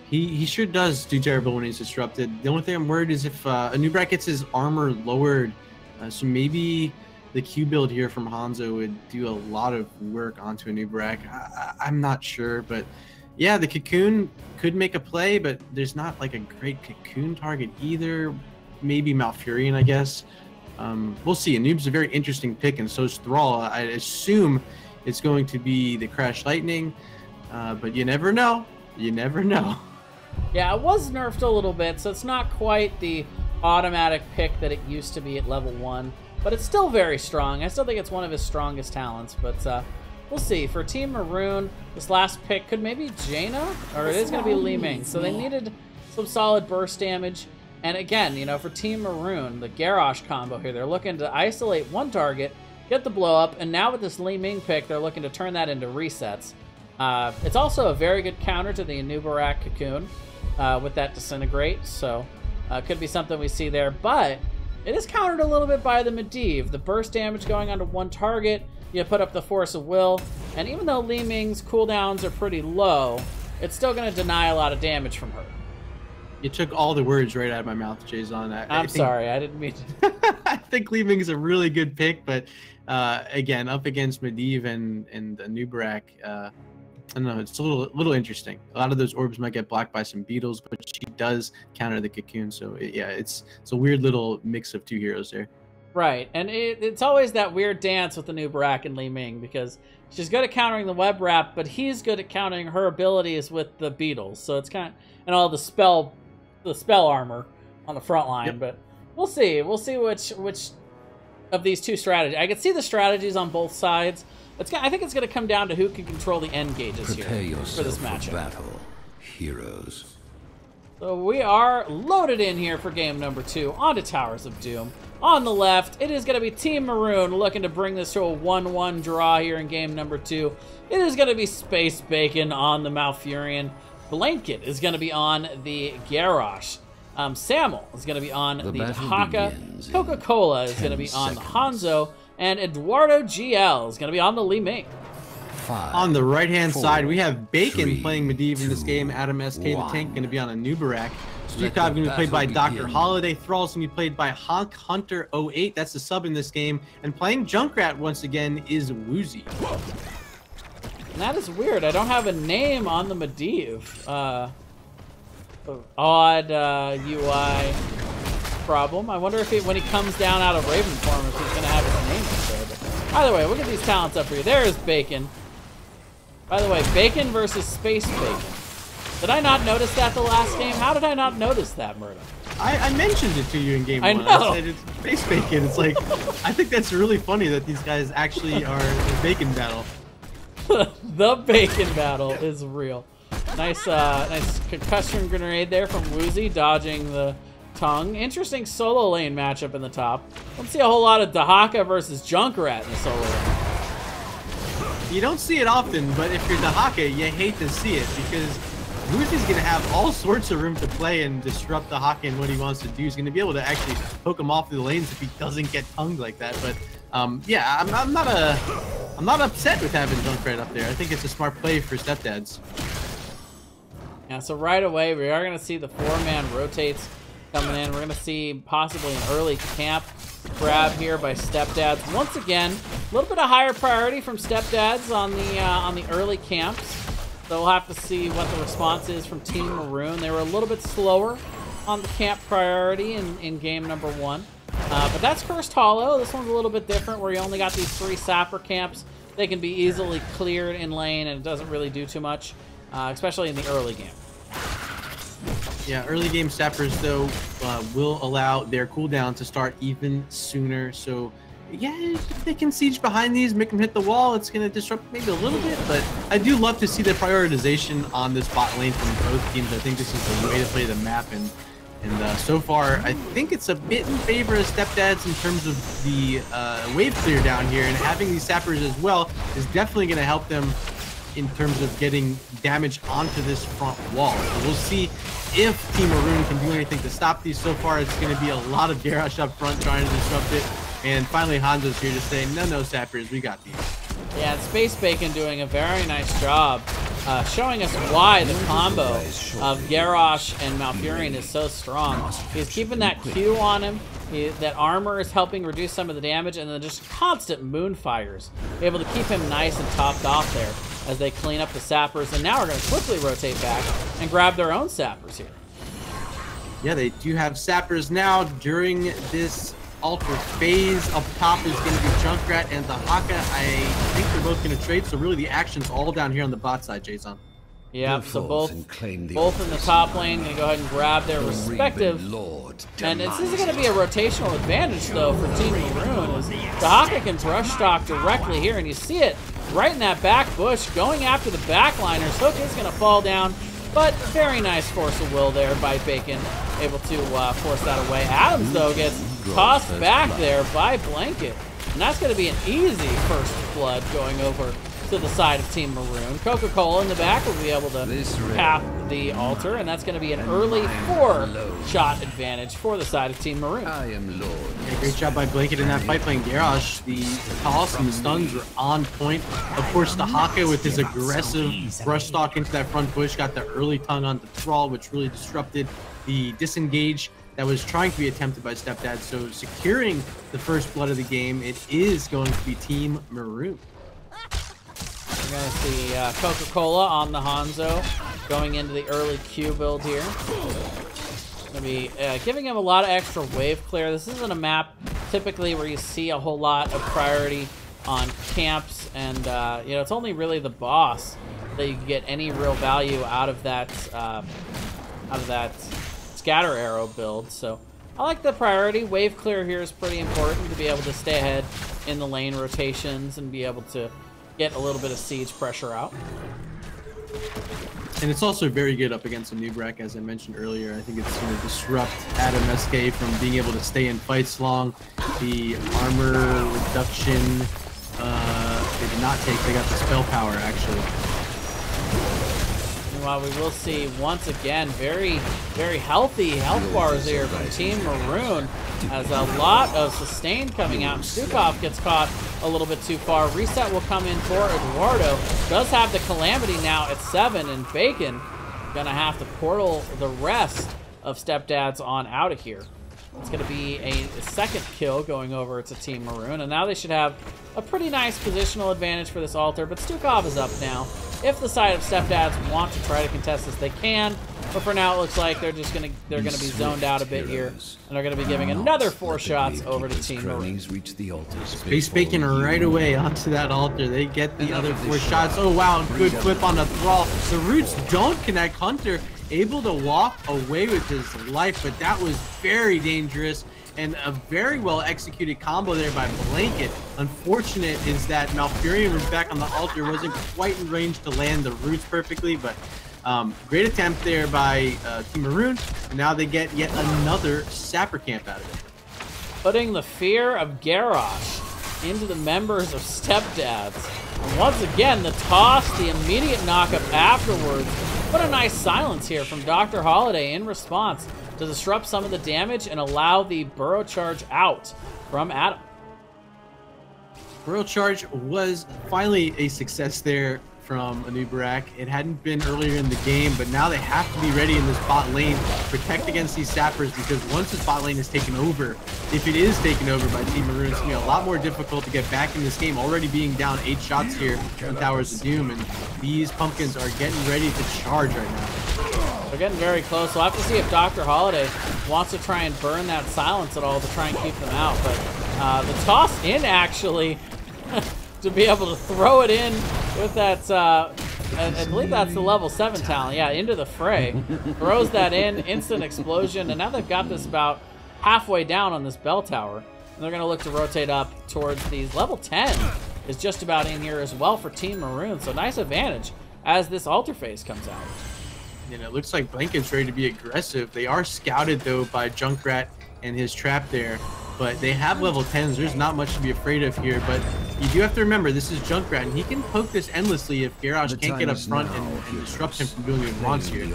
Speaker 2: He sure does do terrible when he's disrupted. The only thing I'm worried is if Anubarak gets his armor lowered, so maybe the Q build here from Hanzo would do a lot of work onto Anubarak. I'm not sure, but yeah, the Cocoon could make a play, but there's not like a great Cocoon target either. Maybe Malfurion, I guess. We'll see. Anub's a very interesting pick, and so is Thrall. I assume it's going to be the Crash Lightning, but you never know. You never know.
Speaker 1: Yeah, it was nerfed a little bit, so it's not quite the automatic pick that it used to be at level 1, but it's still very strong. I still think it's one of his strongest talents, but we'll see. For Team Maroon, this last pick could maybe Jaina, or it is going to be Li Ming, so they needed some solid burst damage. And again, you know, for Team Maroon, the Garrosh combo here, they're looking to isolate one target, get the blow up, and now with this Li Ming pick, they're looking to turn that into resets. It's also a very good counter to the Anubarak Cocoon with that Disintegrate, so could be something we see there. But it is countered a little bit by the Medivh. The burst damage going onto one target, you put up the Force of Will, and even though Li Ming's cooldowns are pretty low, it's still going to deny a lot of damage from her.
Speaker 2: You took all the words right out of my mouth, Jason.
Speaker 1: I'm sorry, I didn't mean to.
Speaker 2: I think Li Ming is a really good pick, but again, up against Medivh and Anubarak, I don't know, it's a little interesting. A lot of those orbs might get blocked by some beetles, but she does counter the Cocoon, so yeah, it's a weird little mix of two heroes there.
Speaker 1: Right, and it's always that weird dance with Anubarak and Li Ming, because she's good at countering the web wrap, but he's good at countering her abilities with the beetles. So it's kind of, and all the spell armor on the front line. Yep. But we'll see which of these two strategies. I can see the strategies on both sides. I think it's going to come down to who can control the end gauges here for this matchup.
Speaker 3: Battle, heroes.
Speaker 1: So we are loaded in here for game number 2 onto Towers of Doom. On the left, it is going to be Team Maroon looking to bring this to a 1-1 draw here in game number 2. It is going to be Space Bacon on the Malfurion. Blanket is going to be on the Garrosh. Samuel is going to be on the Dahaka. Coca-Cola is going to be on the Hanzo. And Eduardo GL is going to be on the Li Ming.
Speaker 2: On the right-hand side, we have Bacon playing Medivh in this game. Adam SK, the tank, going to be on Anubarak. Stukov going to be played by Dr. Holiday. Thrall's going to be played by Honk Hunter 08. That's the sub in this game. And playing Junkrat once again is Woozy.
Speaker 1: And that is weird. I don't have a name on the Medivh. Odd UI problem. I wonder if when he comes down out of Raven form, if he's going to have his name up there. But either way, we'll get these talents up for you. There is Bacon. By the way, Bacon versus Space Bacon. Did I not notice that the last game? How did I not notice that, Murdo?
Speaker 2: I mentioned it to you in game
Speaker 1: I
Speaker 2: 1.
Speaker 1: know.
Speaker 2: I said it's space bacon. It's like, I think that's really funny that these guys actually are the bacon battle.
Speaker 1: The bacon battle is real. Nice, nice concussion grenade there from Woozy, dodging the tongue. Interesting solo lane matchup in the top. Don't see a whole lot of Dahaka versus Junkrat in the solo lane.
Speaker 2: You don't see it often, but if you're Dahaka, you hate to see it because Woozy's going to have all sorts of room to play and disrupt Dahaka in what he wants to do. He's going to be able to actually poke him off the lanes if he doesn't get tongued like that. But yeah, I'm not upset with having Junkrat up there. I think it's a smart play for StepDads.
Speaker 1: Yeah, so right away we are going to see the 4-man rotates coming in. We're going to see possibly an early camp grab here by StepDads. Once again, a little bit of higher priority from StepDads on the early camps. So we'll have to see what the response is from Team Maroon. They were a little bit slower on the camp priority in game number 1. But that's Cursed Hollow. This one's a little bit different where you only got these 3 sapper camps. They can be easily cleared in lane and it doesn't really do too much, especially in the early game.
Speaker 2: Yeah, early game sappers though will allow their cooldown to start even sooner. So yeah, if they can siege behind these, make them hit the wall, it's going to disrupt maybe a little bit. But I do love to see the prioritization on this bot lane from both teams. I think this is the way to play the map. And so far, I think it's a bit in favor of StepDads in terms of the wave clear down here. And having these sappers as well is definitely going to help them in terms of getting damage onto this front wall. So we'll see if Team Maroon can do anything to stop these. So far, it's going to be a lot of Garrosh up front trying to disrupt it. And finally, Hanzo's here to say, no, sappers, we got these. Yeah,
Speaker 1: and Space Bacon doing a very nice job showing us why the combo of Garrosh and Malfurion is so strong. He's keeping that Q on him. That armor is helping reduce some of the damage, and then just constant moonfires. Able to keep him nice and topped off there as they clean up the sappers. And now we're going to quickly rotate back and grab their own sappers here.
Speaker 2: Yeah, they do have sappers now during this altar phase. Up top is going to be Junkrat and the Haka. I think they're both going to trade, so really the action's all down here on the bot side, Jason.
Speaker 1: Yep, so both in the top lane going to go ahead and grab their respective. And this is going to be a rotational advantage, though, for Team Maroon. As the Haka can brush stock directly here, and you see it right in that back bush, going after the backliners. Hook is going to fall down, but very nice force of will there by Bacon, able to force that away. Adams, though, gets tossed back there by Blanket, and that's going to be an easy first blood going over to the side of Team Maroon. Coca-Cola in the back will be able to cap the altar, and that's going to be an early 4-shot advantage for the side of Team Maroon.
Speaker 3: I am Lord.
Speaker 2: Yeah, great job by Blanket in that fight playing Garrosh. The toss and the stuns were on point. Of course, the Haka with his aggressive brush stalk into that front bush got the early tongue on the Thrall, which really disrupted the disengage that was trying to be attempted by StepDads. So securing the first blood of the game, it is going to be Team Maroon.
Speaker 1: We're going to see Coca-Cola on the Hanzo going into the early Q build here. Going to be giving him a lot of extra wave clear. This isn't a map typically where you see a whole lot of priority on camps, and you know, it's only really the boss that you can get any real value out of that scatter arrow build. So I like the priority. Wave clear here is pretty important to be able to stay ahead in the lane rotations and be able to get a little bit of siege pressure out.
Speaker 2: And it's also very good up against a Nubrak, as I mentioned earlier. I think it's going to disrupt Adam SK from being able to stay in fights long. The armor reduction, they did not take. They got the spell power, actually.
Speaker 1: Meanwhile, we will see, once again, very, very healthy health bars here from Team Maroon, as a lot of sustain coming out. Stukov gets caught a little bit too far. Reset will come in for Eduardo. Does have the Calamity now at 7, and Bacon gonna have to portal the rest of StepDads on out of here. It's gonna be a second kill going over to Team Maroon, and now they should have a pretty nice positional advantage for this altar, but Stukov is up now. If the side of StepDads want to try to contest this, they can. But for now, it looks like they're gonna be zoned out a bit here, and they're gonna be giving another 4 shots over to Team Maroon.
Speaker 2: Space Bacon right away onto that altar. They get the other 4 shots. Oh wow, good flip on the thrall. The roots don't connect. Hunter able to walk away with his life, but that was very dangerous. And a very well executed combo there by Blanket. Unfortunate is that Malfurion was back on the altar, wasn't quite in range to land the roots perfectly, but great attempt there by Team Maroon. And now they get yet another Sapper Camp out of it.
Speaker 1: Putting the fear of Garrosh into the members of StepDads. And once again, the toss, the immediate knockup afterwards. What a nice silence here from Dr. Holiday in response to disrupt some of the damage and allow the Burrow Charge out from Adam.
Speaker 2: Burrow Charge was finally a success there from Anubarak. It hadn't been earlier in the game, but now they have to be ready in this bot lane, protect against these sappers, because once this bot lane is taken over, if it is taken over by Team Maroon, it's going to be a lot more difficult to get back in this game, already being down 8 shots here in Towers of Doom, and these pumpkins are getting ready to charge right now.
Speaker 1: They're getting very close. We'll have to see if Dr. Holiday wants to try and burn that silence at all to try and keep them out, but the toss in actually to be able to throw it in with that, I believe that's the level 7 talent, yeah, into the fray. Throws that in, instant explosion, and now they've got this about halfway down on this bell tower. And they're going to look to rotate up towards these. Level 10 is just about in here as well for Team Maroon, so nice advantage as this altar phase comes out.
Speaker 2: And it looks like Blanket's ready to be aggressive. They are scouted, though, by Junkrat and his trap there. But they have level 10s. There's not much to be afraid of here. But you do have to remember, this is Junkrat, and he can poke this endlessly if Garrosh can't get up front and disrupt him from doing what he wants here.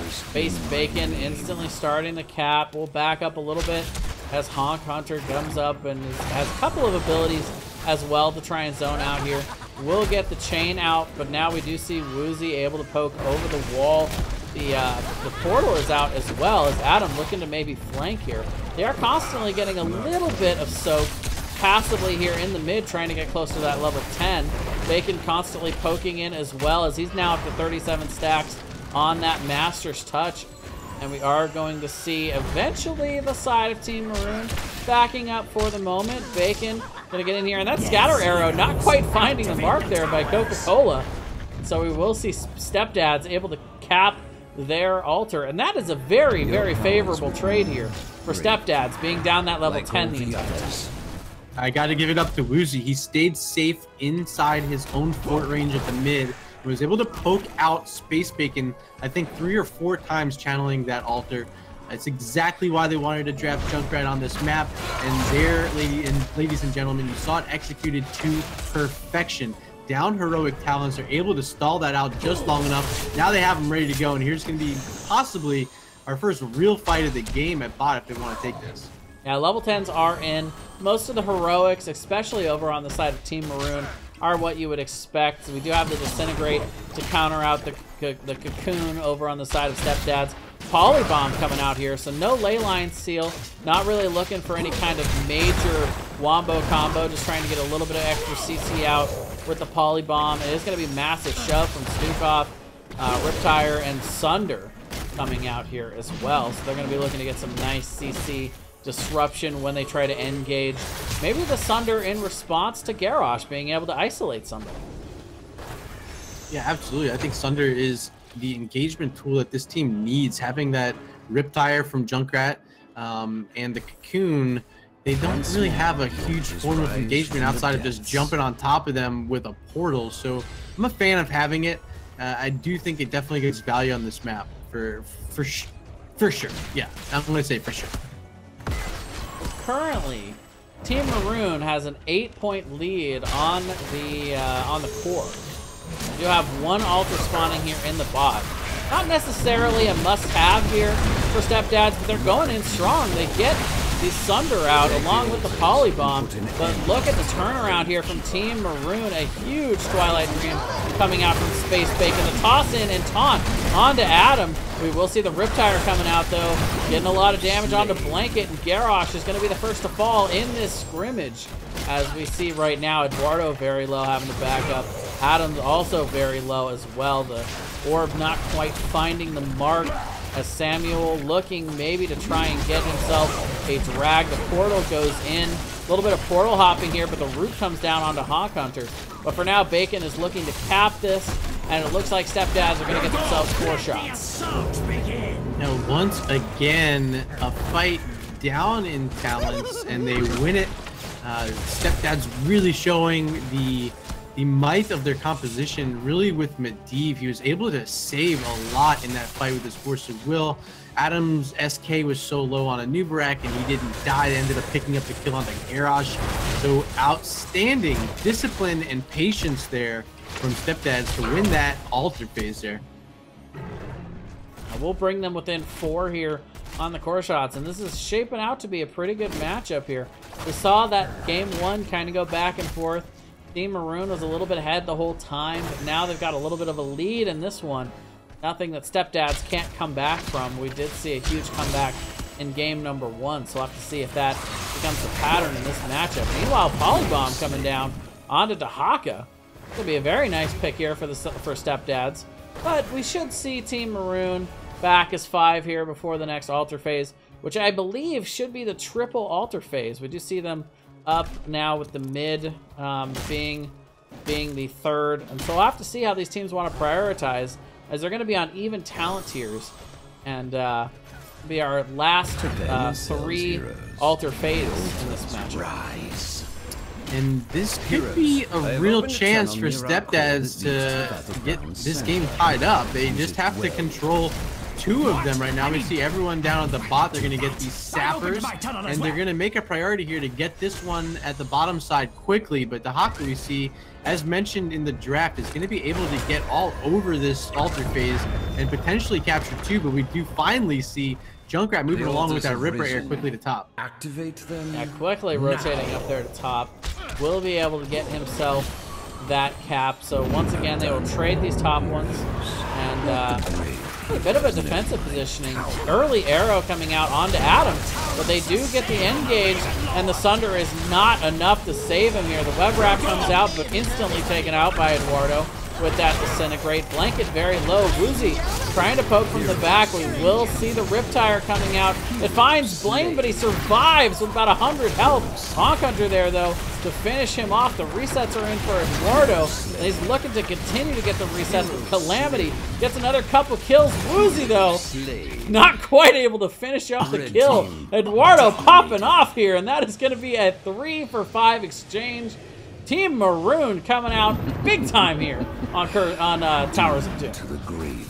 Speaker 1: Space Bacon instantly starting the cap. We'll back up a little bit as Honk Hunter comes up and has a couple of abilities as well to try and zone out here. We'll get the chain out, but now we do see Woozy able to poke over the wall. The portal is out as well as Adam looking to maybe flank here. They are constantly getting a little bit of soak passively here in the mid, trying to get close to that level 10. Bacon constantly poking in as well as he's now up to 37 stacks on that Master's Touch. And we are going to see eventually the side of Team Maroon backing up for the moment. Bacon gonna get in here, and that scatter arrow not quite finding the mark there by Coca-Cola. So we will see StepDads able to cap their altar, and that is a very, very favorable trade here for StepDads, being down that level 10 the entire time.
Speaker 2: I got to give it up to Woozy. He stayed safe inside his own fort range at the mid and was able to poke out Space Bacon, I think 3 or 4 times, channeling that altar. That's exactly why they wanted to draft Junkrat on this map, and there, ladies and gentlemen, you saw it executed to perfection. Down heroic talents are able to stall that out just long enough. Now they have them ready to go, and here's going to be possibly our first real fight of the game at bot if they want to take this.
Speaker 1: Yeah, level 10s are in. Most of the heroics, especially over on the side of Team Maroon, are what you would expect. We do have the Disintegrate to counter out the Cocoon over on the side of StepDads. Polybomb coming out here, so no Leyline Seal. Not really looking for any kind of major wombo combo, just trying to get a little bit of extra CC out with the Polybomb. It is going to be massive shove from Stukov, Riptire, and Sunder coming out here as well. So they're going to be looking to get some nice CC disruption when they try to engage. Maybe the Sunder in response to Garrosh being able to isolate somebody.
Speaker 2: Yeah, absolutely. I think Sunder is the engagement tool that this team needs. Having that Riptire from Junkrat and the Cocoon, they don't really have a huge form of engagement outside of just jumping on top of them with a portal. So I'm a fan of having it. I do think it definitely gives value on this map for sure. Yeah, I'm going to say for sure.
Speaker 1: Currently, Team Maroon has an 8-point lead on the core. We do have one altar spawning here in the bot. Not necessarily a must-have here for StepDads, but they're going in strong. They get the Sunder out along with the Polybomb, but look at the turnaround here from Team Maroon. A huge Twilight Dream coming out from Space Bacon. The toss in and taunt onto Adam. We will see the Riptire coming out though, getting a lot of damage onto Blanket, and Garrosh is going to be the first to fall in this scrimmage. As we see right now, Eduardo very low, having to back up Adam's also very low as well. The orb not quite finding the mark as Samuel looking maybe to try and get himself a drag. The portal goes in. A little bit of portal hopping here, but the root comes down onto Hawk Hunter. But for now, Bacon is looking to cap this, and it looks like StepDads are going to get themselves 4 shots.
Speaker 2: Now, once again, a fight down in talents, and they win it. StepDads really showing the might of their composition, really with Medivh. He was able to save a lot in that fight with his Force of Will. Adam's SK was so low on a Nubarak, and he didn't die. They ended up picking up the kill on the Garrosh. So outstanding discipline and patience there from StepDads to win that altar phase there.
Speaker 1: We'll bring them within 4 here on the core shots, and this is shaping out to be a pretty good matchup here. We saw that game 1 kind of go back and forth. Team Maroon was a little bit ahead the whole time, but now they've got a little bit of a lead in this one. Nothing that StepDads can't come back from. We did see a huge comeback in game number 1, so we'll have to see if that becomes the pattern in this matchup. Meanwhile, Polybomb coming down onto Dahaka. It'll be a very nice pick here for StepDads, but we should see Team Maroon back as 5 here before the next altar phase, which I believe should be the triple altar phase. We do see them up now with the mid being the 3rd, and so we'll have to see how these teams want to prioritize, as they're going to be on even talent tiers, and be our last 3 altar phases in this match.
Speaker 2: And this could be a real chance for StepDads to get this game tied up. They just have to control 2 of them right now. We see everyone down at the bot. They're going to get these sappers, and they're going to make a priority here to get this one at the bottom side quickly. But Dahaka, we see, as mentioned in the draft, is going to be able to get all over this altar phase and potentially capture 2. But we do finally see Junkrat moving along with that Ripper Air quickly to top.
Speaker 3: Activate them.
Speaker 1: Yeah, quickly rotating up there to top. Will be able to get himself that cap. So once again, they will trade these top ones, and a bit of a defensive positioning. Early arrow coming out onto Adam, but they do get the engage, and the Sunder is not enough to save him here. The web wrap comes out, but instantly taken out by Eduardo with that disintegrate. Blanket very low. Woozy trying to poke from the back. We will see the Riptire coming out. It finds Blaine, but he survives with about 100 health. Hawk Hunter there, though, to finish him off. The resets are in for Eduardo, and he's looking to continue to get the resets with Calamity. Gets another couple kills. Woozy, though, not quite able to finish off the kill. Eduardo popping off here, and that is going to be a 3-for-5 exchange. Team Maroon coming out big time here on Towers of Doom.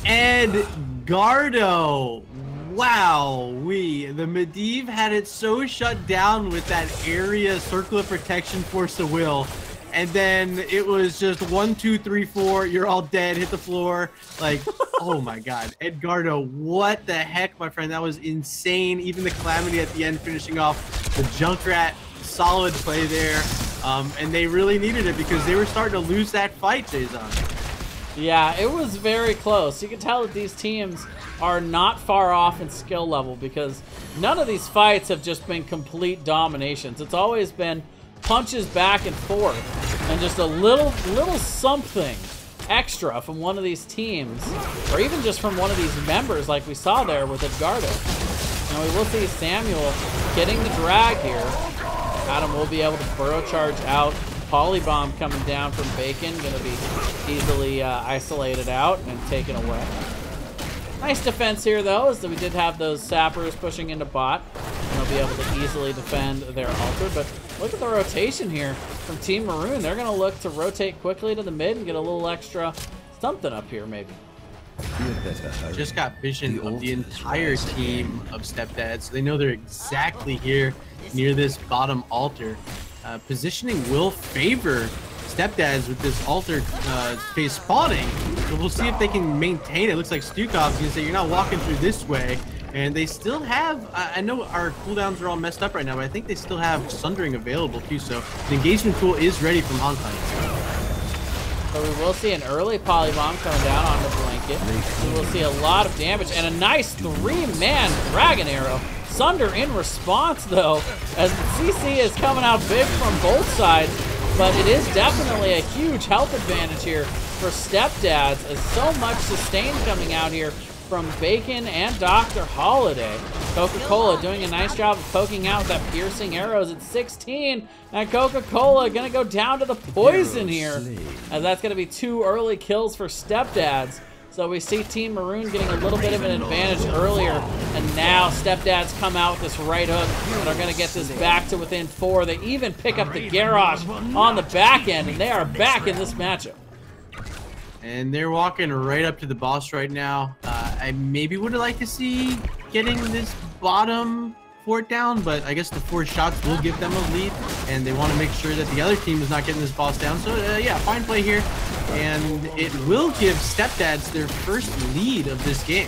Speaker 2: Edgardo. Wow, the Medivh had it so shut down with that area circle of protection, Force of Will, and then it was just 1, 2, 3, 4. You're all dead. Hit the floor. Like, oh my God, Edgardo, what the heck, my friend? That was insane. Even the Calamity at the end, finishing off the Junkrat. Solid play there, and they really needed it because they were starting to lose that fight, Jason.
Speaker 1: Yeah, it was very close. You can tell that these teams are not far off in skill level, because none of these fights have just been complete dominations. It's always been punches back and forth, and just a little something extra from one of these teams, or even just from one of these members, like we saw there with Edgardo. And we will see Samuel getting the drag here. Adam will be able to burrow charge out. Polybomb coming down from Bacon, going to be easily isolated out and taken away. Nice defense here, though, is that we did have those sappers pushing into bot, and they'll be able to easily defend their altar. But look at the rotation here from Team Maroon. They're going to look to rotate quickly to the mid and get a little extra something up here, maybe.
Speaker 2: Just got vision of the entire team of StepDads, so they know they're exactly here near this bottom altar. Positioning will favor StepDads with this altar phase spawning, so we'll see if they can maintain it. Looks like Stukov's gonna say, you're not walking through this way, and they still have, I know our cooldowns are all messed up right now, but I think they still have Sundering available too, so the engagement tool is ready from Honkai.
Speaker 1: So we will see an early Polybomb coming down on the Blanket. We will see a lot of damage and a nice 3-man Dragon Arrow. Sunder in response, though, as the CC is coming out big from both sides. but it is definitely a huge health advantage here for StepDads, as so much sustain coming out here from Bacon and Dr. Holiday. Coca-Cola doing a nice job of poking out that piercing arrows at 16, and Coca-Cola gonna go down to the poison here, as that's gonna be 2 early kills for StepDads. So we see Team Maroon getting a little bit of an advantage earlier, and now StepDads come out with this right hook and are gonna get this back to within 4. They even pick up the garage on the back end, and they are back in this matchup.
Speaker 2: And they're walking right up to the boss right now. I maybe would have liked to see getting this bottom fort down, but I guess the 4 shots will give them a lead, and they want to make sure that the other team is not getting this boss down. So yeah, fine play here, and it will give StepDads their first lead of this game.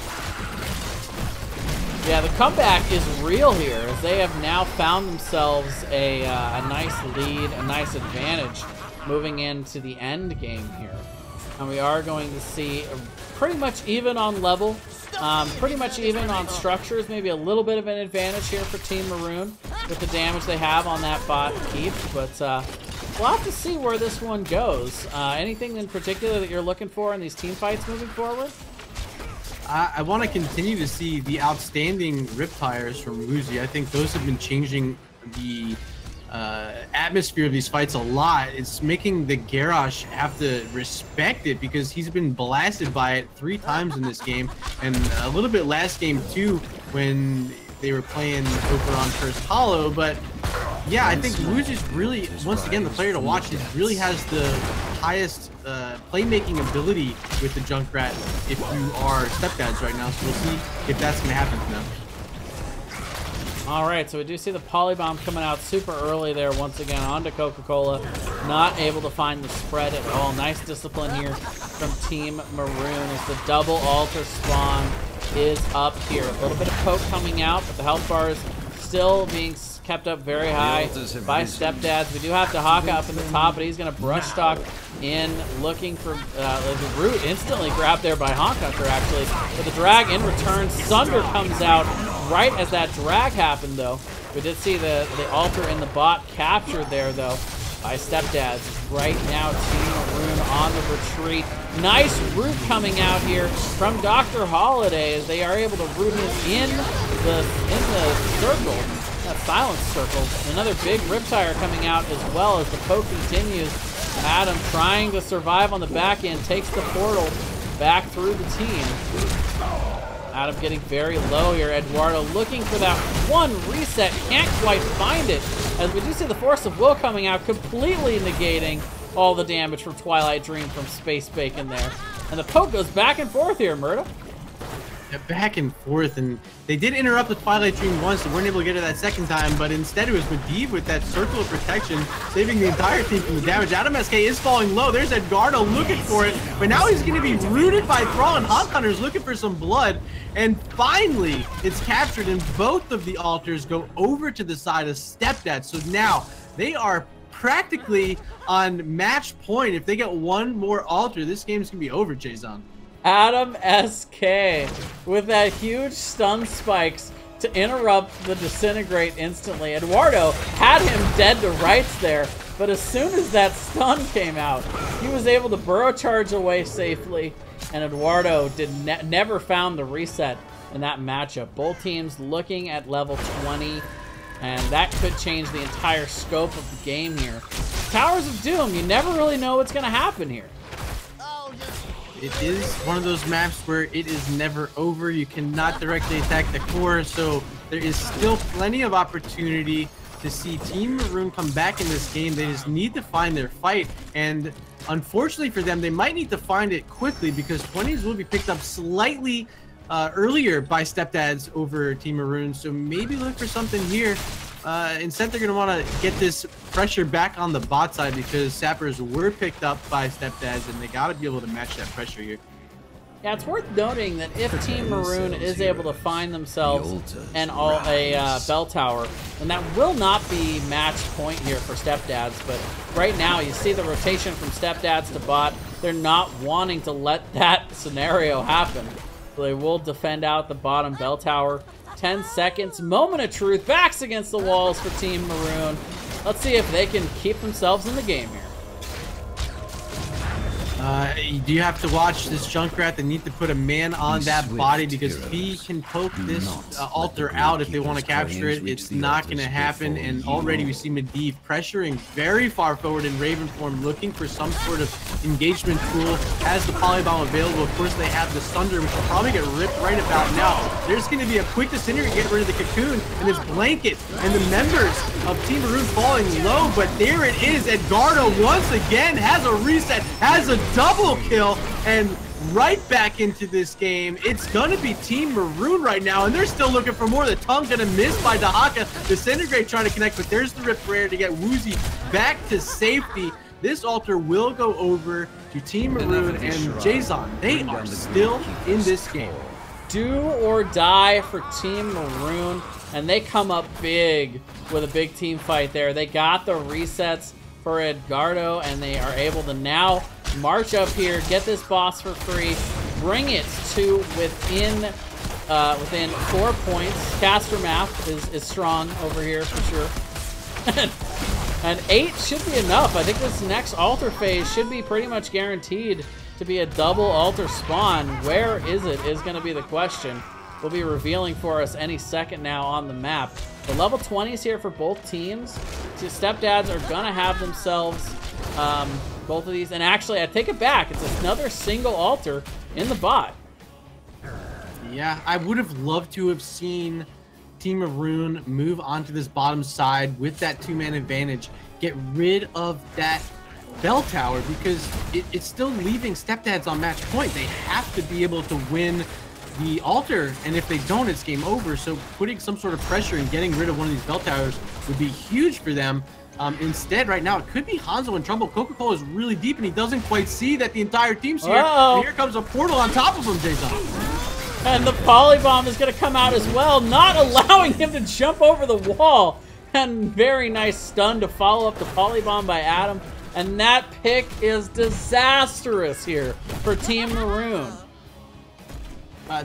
Speaker 1: Yeah, the comeback is real here, as they have now found themselves a nice lead, a nice advantage moving into the end game here. And we are going to see pretty much even on level, pretty much even on structures, maybe a little bit of an advantage here for Team Maroon with the damage they have on that bot keep, but we'll have to see where this one goes. Anything in particular that you're looking for in these team fights moving forward?
Speaker 2: I want to continue to see the outstanding riptires from Woozy. I think those have been changing the atmosphere of these fights a lot. It's making the Garrosh have to respect it, because he's been blasted by it 3 times in this game, and a little bit last game too when they were playing over on First Hollow. But yeah, I think Woozy's really, once again, the player to watch. He really has the highest playmaking ability with the Junkrat if you are StepDads right now, so we'll see if that's going to happen to them.
Speaker 1: All right, so we do see the Polybomb coming out super early there once again onto Coca-Cola. Not able to find the spread at all. Nice discipline here from Team Maroon as the double altar spawn is up here. A little bit of poke coming out, but the health bar is still being kept up very high by StepDads. We do have Dahaka up in the top, but he's going to brush stock in looking for the root. Instantly grabbed there by Honk Hunter, actually. But the drag in return. Sunder comes out right as that drag happened, though. We did see the altar in the bot captured there, though, by StepDads. Right now, Team Maroon on the retreat. Nice root coming out here from Dr. Holiday, as they are able to root him in the circle. That silence circle. Another big riptire coming out as well as the poke continues. Adam trying to survive on the back end, takes the portal back through the team. Adam getting very low here. Eduardo looking for that one reset, can't quite find it, as we do see the Force of Will coming out, completely negating all the damage from Twilight Dream from Space Bacon there. And the poke goes back and forth here, Murda.
Speaker 2: Back and forth, and they did interrupt the Twilight Dream once. They weren't able to get it that second time, but instead it was Medivh with that circle of protection, saving the entire team from the damage. Adam SK is falling low. There's Edgardo looking for it, but now he's going to be rooted by Thrall, and Honk Hunter's looking for some blood, and finally it's captured, and both of the altars go over to the side of StepDads. So now they are practically on match point. If they get one more altar, this game's going to be over, Jason.
Speaker 1: Adam SK with that huge stun spikes to interrupt the disintegrate instantly. Eduardo had him dead to rights there, but as soon as that stun came out, he was able to burrow charge away safely, and Eduardo never found the reset in that matchup. Both teams looking at level 20, and that could change the entire scope of the game here. Towers of Doom, you never really know what's going to happen here.
Speaker 2: It is one of those maps where it is never over. You cannot directly attack the core, so there is still plenty of opportunity to see Team Maroon come back in this game. They just need to find their fight, and unfortunately for them, they might need to find it quickly, because 20s will be picked up slightly earlier by StepDads over Team Maroon, so maybe look for something here. Instead, they're going to want to get this pressure back on the bot side, because sappers were picked up by StepDads, and they got to be able to match that pressure here.
Speaker 1: Yeah, it's worth noting that if Team Maroon is able to find themselves a bell tower, then that will not be match point here for StepDads. But right now, you see the rotation from StepDads to bot. They're not wanting to let that scenario happen. So they will defend out the bottom bell tower. 10 seconds, moment of truth, backs against the walls for Team Maroon. Let's see if they can keep themselves in the game here.
Speaker 2: Do you have to watch this Junkrat? They need to put a man on that body because he can poke this altar out if they want to capture it. It's not going to happen, and already we see Medivh pressuring very far forward in Raven form, looking for some sort of engagement tool. Has the Polybomb available. Of course, they have the Sunder, which will probably get ripped right about now. There's going to be a quick disintegrate to get rid of the Cocoon, and this Blanket, and the members of Team Maroon falling low, but there it is. Edgardo once again has a reset, has a double kill, and right back into this game. It's gonna be Team Maroon right now, and they're still looking for more. The tongue gonna miss by Dahaka. Disintegrate trying to connect, but there's the Rip Rare to get Woozy back to safety. This altar will go over to Team Maroon, and Jason, they are still in this game.
Speaker 1: Do or die for Team Maroon, and they come up big with a big team fight there. They got the resets for Edgardo, and they are able to now march up here, get this boss for free, bring it to within 4 points. Caster math is strong over here for sure. And 8 should be enough. I think this next altar phase should be pretty much guaranteed to be a double altar spawn. Where is it is going to be the question. Will be revealing for us any second now on the map. The level 20s here for both teams. StepDads are going to have themselves both of these. And actually, I take it back. It's another single altar in the bot.
Speaker 2: Yeah, I would have loved to have seen Team Maroon move onto this bottom side with that 2-man advantage. Get rid of that bell tower because it's still leaving StepDads on match point. They have to be able to win the altar, and if they don't, it's game over. So putting some sort of pressure and getting rid of one of these bell towers would be huge for them. Instead, right now, it could be Hanzo in trouble. Coca-Cola is really deep, and he doesn't quite see that the entire team's here. And here comes a portal on top of him, Jason.
Speaker 1: And the Polybomb is going to come out as well, not allowing him to jump over the wall. And very nice stun to follow up the Polybomb by Adam. And that pick is disastrous here for Team Maroon.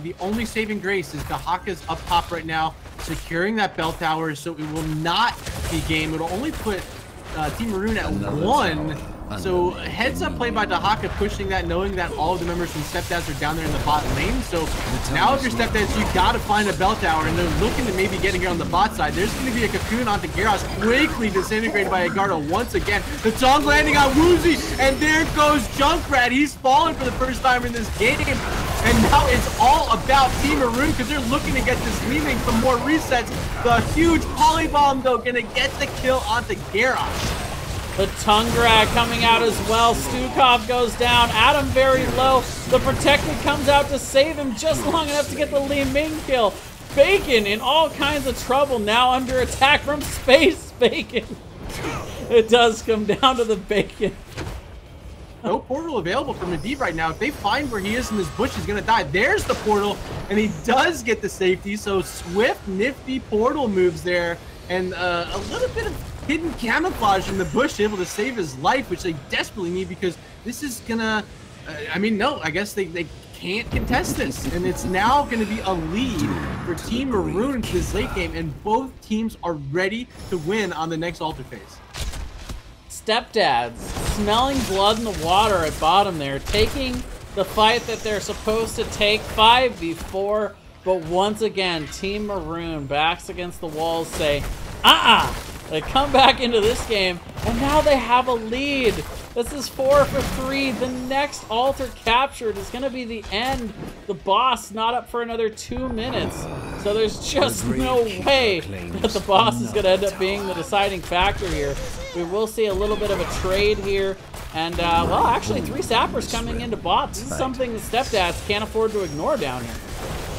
Speaker 2: The only saving grace is Dahaka's up top right now, securing that bell tower, so it will not be game. It'll only put Team Maroon at 1. So heads up play by Dahaka, pushing that, knowing that all of the members from StepDads are down there in the bot lane. So now if you're StepDads, you got to find a bell tower, and they're looking to maybe getting here on the bot side. There's going to be a Cocoon onto Gyarados, quickly disintegrated by Edgardo once again. The tongue landing on Woozy, and there goes Junkrat. He's fallen for the first time in this game. And now it's all about Team Maroon because they're looking to get this leaving for more resets. The huge Polybomb, though, going to get the kill onto Gyarados.
Speaker 1: The tongue drag coming out as well. Stukov goes down. Adam very low. The Protected comes out to save him just long enough to get the Li Ming kill. Bacon in all kinds of trouble now under attack from Space Bacon. It does come down to the Bacon.
Speaker 2: No portal available for Medivh right now. If they find where he is in this bush, he's going to die. There's the portal, and he does get the safety. So swift, nifty portal moves there. And a little bit of hidden camouflage in the bush, able to save his life, which they desperately need because this is going to... I mean, no, I guess they can't contest this. And it's now going to be a lead for Team Maroon into this late game, and both teams are ready to win on the next altar phase.
Speaker 1: StepDads smelling blood in the water at bottom there, taking the fight that they're supposed to take 5v4, but once again, Team Maroon backs against the walls, say, They come back into this game, and now they have a lead. This is 4 for 3. The next altar captured is going to be the end. The boss not up for another 2 minutes. So there's just no way that the boss is going to end up being the deciding factor here. We will see a little bit of a trade here. And, well, actually, 3 sappers coming into bots. This is something that StepDads can't afford to ignore down here.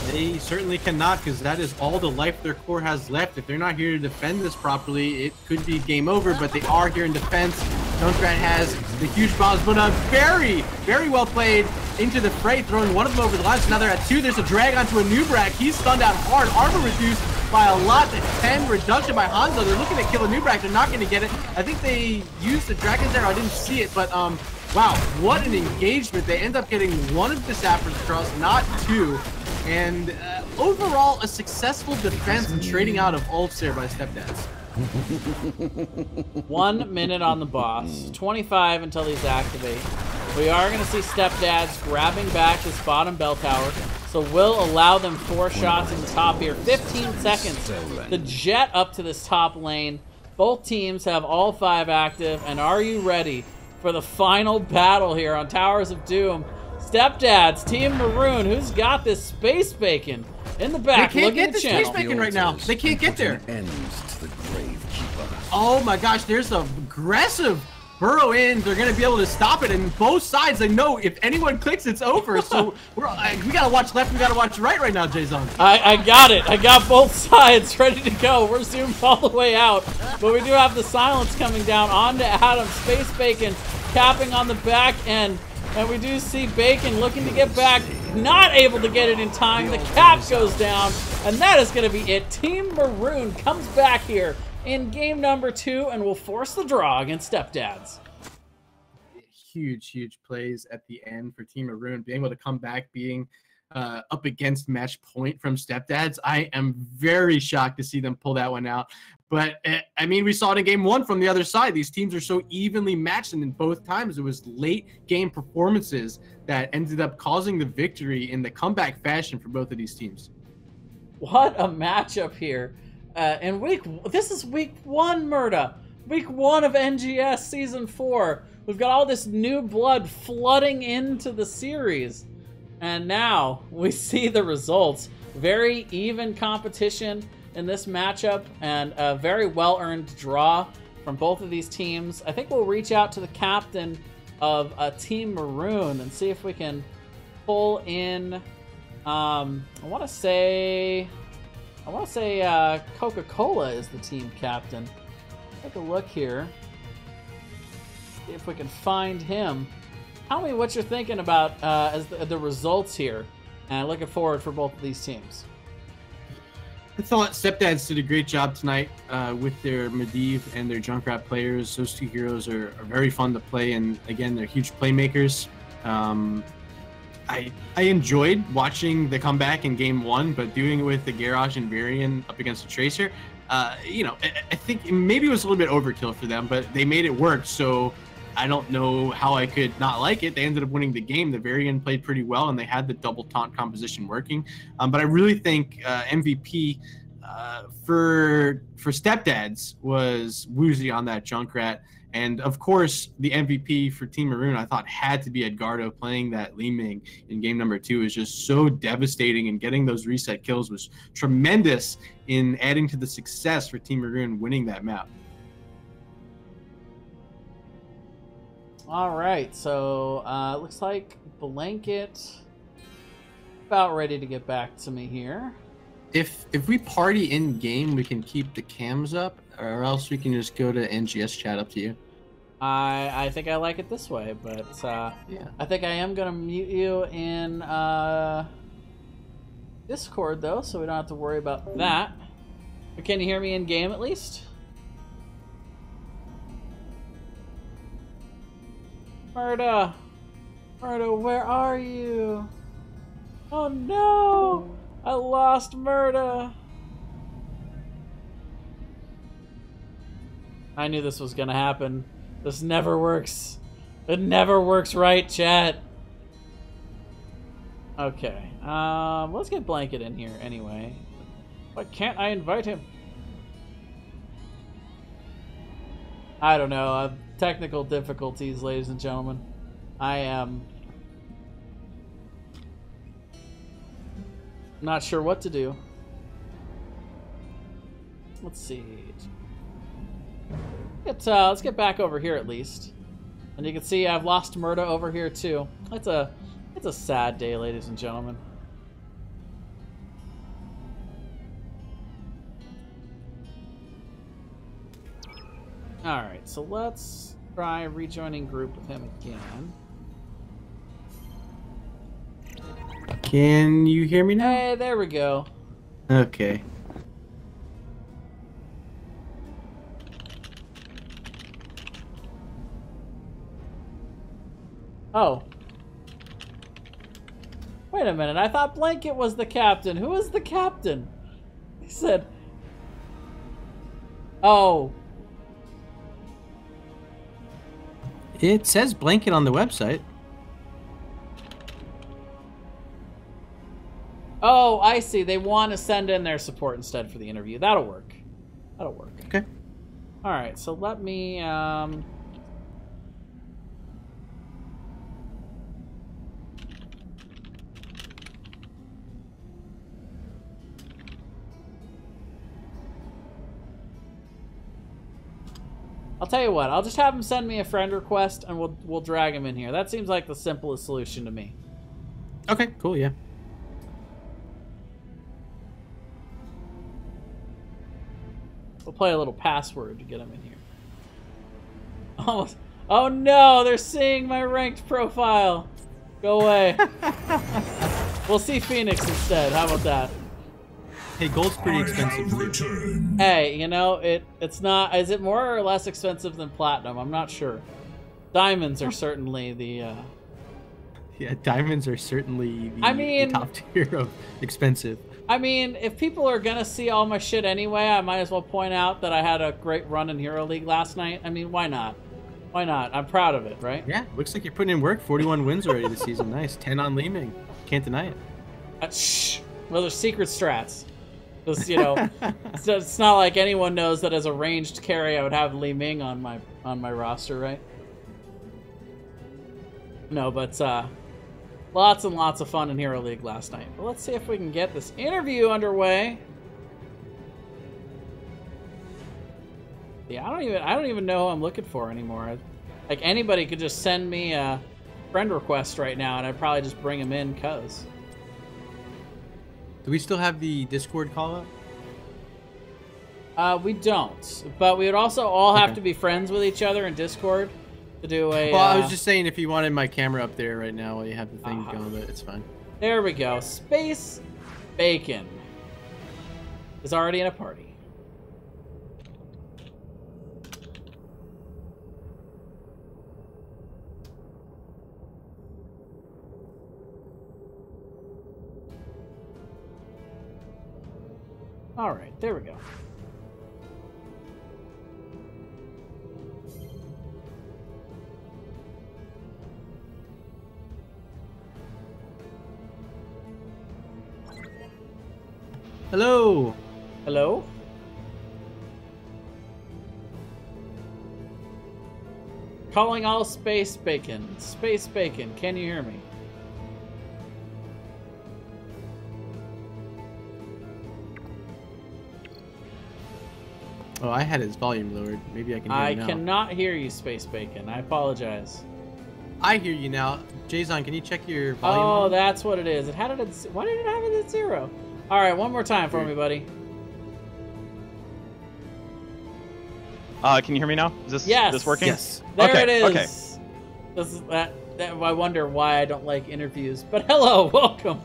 Speaker 2: They certainly cannot, because that is all the life their core has left. If they're not here to defend this properly, it could be game over, but they are here in defense. Junkrat has the huge bombs, but very, very well played into the fray, throwing one of them over the line. So now they're at 2. There's a drag onto a Nubrak. He's stunned out hard. Armor reduced by a lot. The 10 reduction by Hanzo. They're looking to kill a Nubrak. They're not going to get it. I think they used the Dragon's Arrow. I didn't see it, but wow, what an engagement. They end up getting one of the sappers across, not 2. And overall, a successful defense and trading out of ults there by StepDads.
Speaker 1: 1 minute on the boss. 25 until these activate. We are going to see StepDads grabbing back this bottom bell tower. So we'll allow them 4 shots in the top here. 15 seconds. The jet up to this top lane. Both teams have all 5 active. And are you ready for the final battle here on Towers of Doom? StepDads, Team Maroon, who's got this space bacon in the back?
Speaker 2: They can't
Speaker 1: Look
Speaker 2: get the space bacon right now. They can't get there. Oh my gosh, there's an aggressive burrow in. They're gonna be able to stop it, and both sides, they know if anyone clicks, it's over. So we gotta watch left, we gotta watch right now, Jason.
Speaker 1: I got it. I got both sides ready to go. We're zoomed all the way out, but we do have the silence coming down onto Adam. Space Bacon capping on the back end, and we do see Bacon looking to get back, not able to get it in time. The cap goes down, and that is going to be it. Team Maroon comes back here in game number 2 and will force the draw against StepDads.
Speaker 2: Huge plays at the end for Team Maroon, being able to come back, being up against match point from StepDads. I am very shocked to see them pull that one out. But, I mean, we saw it in game 1 from the other side. These teams are so evenly matched, and in both times it was late game performances that ended up causing the victory in the comeback fashion for both of these teams.
Speaker 1: What a matchup here. This is week 1, Murda. Week 1 of NGS Season 4. We've got all this new blood flooding into the series. And now we see the results. Very even competition in this matchup, and a very well-earned draw from both of these teams. I think we'll reach out to the captain of Team Maroon and see if we can pull in, I want to say Coca-Cola is the team captain. Take a look here. See if we can find him. Tell me what you're thinking about as the results here. And looking forward for both of these teams.
Speaker 2: I thought StepDads did a great job tonight with their Medivh and their Junkrat players. Those two heroes are very fun to play, and again, they're huge playmakers. I enjoyed watching the comeback in game 1, but doing it with the Garage and Varian up against the Tracer, you know, I think maybe it was a little bit overkill for them, but they made it work. So I don't know how I could not like it. They ended up winning the game. The Varian played pretty well, and they had the double taunt composition working. But I really think MVP for StepDads was Woozy on that Junkrat. And of course, the MVP for Team Maroon, I thought, had to be Edgardo. Playing that Li Ming in game number 2 is just so devastating, and getting those reset kills was tremendous in adding to the success for Team Maroon winning that map.
Speaker 1: All right, so it looks like Blanket about ready to get back to me here.
Speaker 2: If we party in game, we can keep the cams up, or else we can just go to NGS chat. Up to you.
Speaker 1: I think I like it this way, but
Speaker 2: yeah.
Speaker 1: I think I am gonna mute you in Discord though, so we don't have to worry about that. But can you hear me in game at least? Murda, where are you? Oh no! I lost Murda! I knew this was gonna happen. This never works. It never works right, chat. Okay, let's get Blanket in here anyway. Why can't I invite him? I don't know. Technical difficulties, ladies and gentlemen. I am not sure what to do. Let's see. Let's get back over here at least. And you can see I've lost Murda over here too. It's a sad day, ladies and gentlemen. Alright, so let's try rejoining group with him again.
Speaker 2: Can you hear me now?
Speaker 1: Hey, there we go.
Speaker 2: Okay.
Speaker 1: Oh. Wait a minute, I thought Blanket was the captain. Who is the captain? He said... Oh.
Speaker 2: It says blanket on the website.
Speaker 1: Oh, I see. They want to send in their support instead for the interview. That'll work. That'll work.
Speaker 2: Okay.
Speaker 1: All right. So let me. I'll tell you what. I'll just have him send me a friend request, and we'll drag him in here. That seems like the simplest solution to me.
Speaker 2: Okay. Cool. Yeah.
Speaker 1: We'll play a little password to get him in here. Oh no, they're seeing my ranked profile. Go away. We'll see Phoenix instead. How about that?
Speaker 2: Hey, gold's pretty expensive.
Speaker 1: Hey, you know, it's not. Is it more or less expensive than platinum? I'm not sure. Diamonds are certainly the.
Speaker 2: Yeah, diamonds are certainly
Speaker 1: the
Speaker 2: top tier of expensive.
Speaker 1: I mean, if people are gonna see all my shit anyway, I might as well point out that I had a great run in Hero League last night. I mean, why not? Why not? I'm proud of it, right?
Speaker 2: Yeah, looks like you're putting in work. 41 wins already this season. Nice. 10 on Li Ming. Can't deny it.
Speaker 1: Shh. Well, there's secret strats. Just, you know, it's not like anyone knows that as a ranged carry, I would have Li Ming on my roster, right? No, but lots and lots of fun in Hero League last night. But let's see if we can get this interview underway. Yeah, I don't even know who I'm looking for anymore. Like, anybody could just send me a friend request right now, and I'd probably just bring him in, cuz.
Speaker 2: Do we still have the Discord call
Speaker 1: up? We don't, but we would also all have to be friends with each other in Discord to do a...
Speaker 2: Well, I was just saying if you wanted my camera up there right now while you have the thing going, but it's fine.
Speaker 1: There we go. Space Bacon is already in a party. All right, there we go.
Speaker 2: Hello.
Speaker 1: Hello? Calling all Space Bacon. Space Bacon, can you hear me?
Speaker 2: Oh, I had his volume lowered. Maybe I can hear you now.
Speaker 1: I cannot hear you, Space Bacon. I apologize.
Speaker 2: I hear you now. Jason, can you check your volume?
Speaker 1: Oh, that's what it is. It had it at... Why did it have it at 0? All right, one more time for me, buddy.
Speaker 4: Can you hear me now? Is this working?
Speaker 2: Yes.
Speaker 1: There
Speaker 4: okay,
Speaker 1: it is.
Speaker 4: Okay.
Speaker 1: This is that. I wonder why I don't like interviews. But hello, welcome.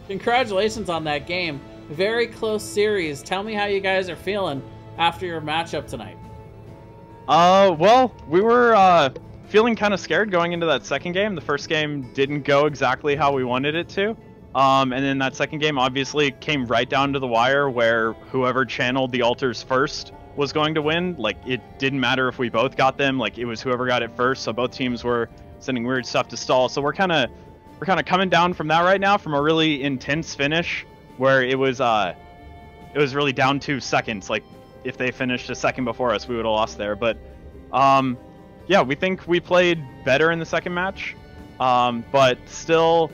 Speaker 1: Congratulations on that game. Very close series. Tell me how you guys are feeling after your matchup tonight.
Speaker 4: Well, we were feeling kind of scared going into that second game. The first game didn't go exactly how we wanted it to. And then that second game obviously came right down to the wire where whoever channeled the altars first was going to win. Like, it didn't matter if we both got them. Like, it was whoever got it first. So both teams were sending weird stuff to stall. So we're kind of coming down from that right now, from a really intense finish where it was really down to seconds. Like, if they finished a second before us, we would have lost there. But yeah, we think we played better in the second match, but still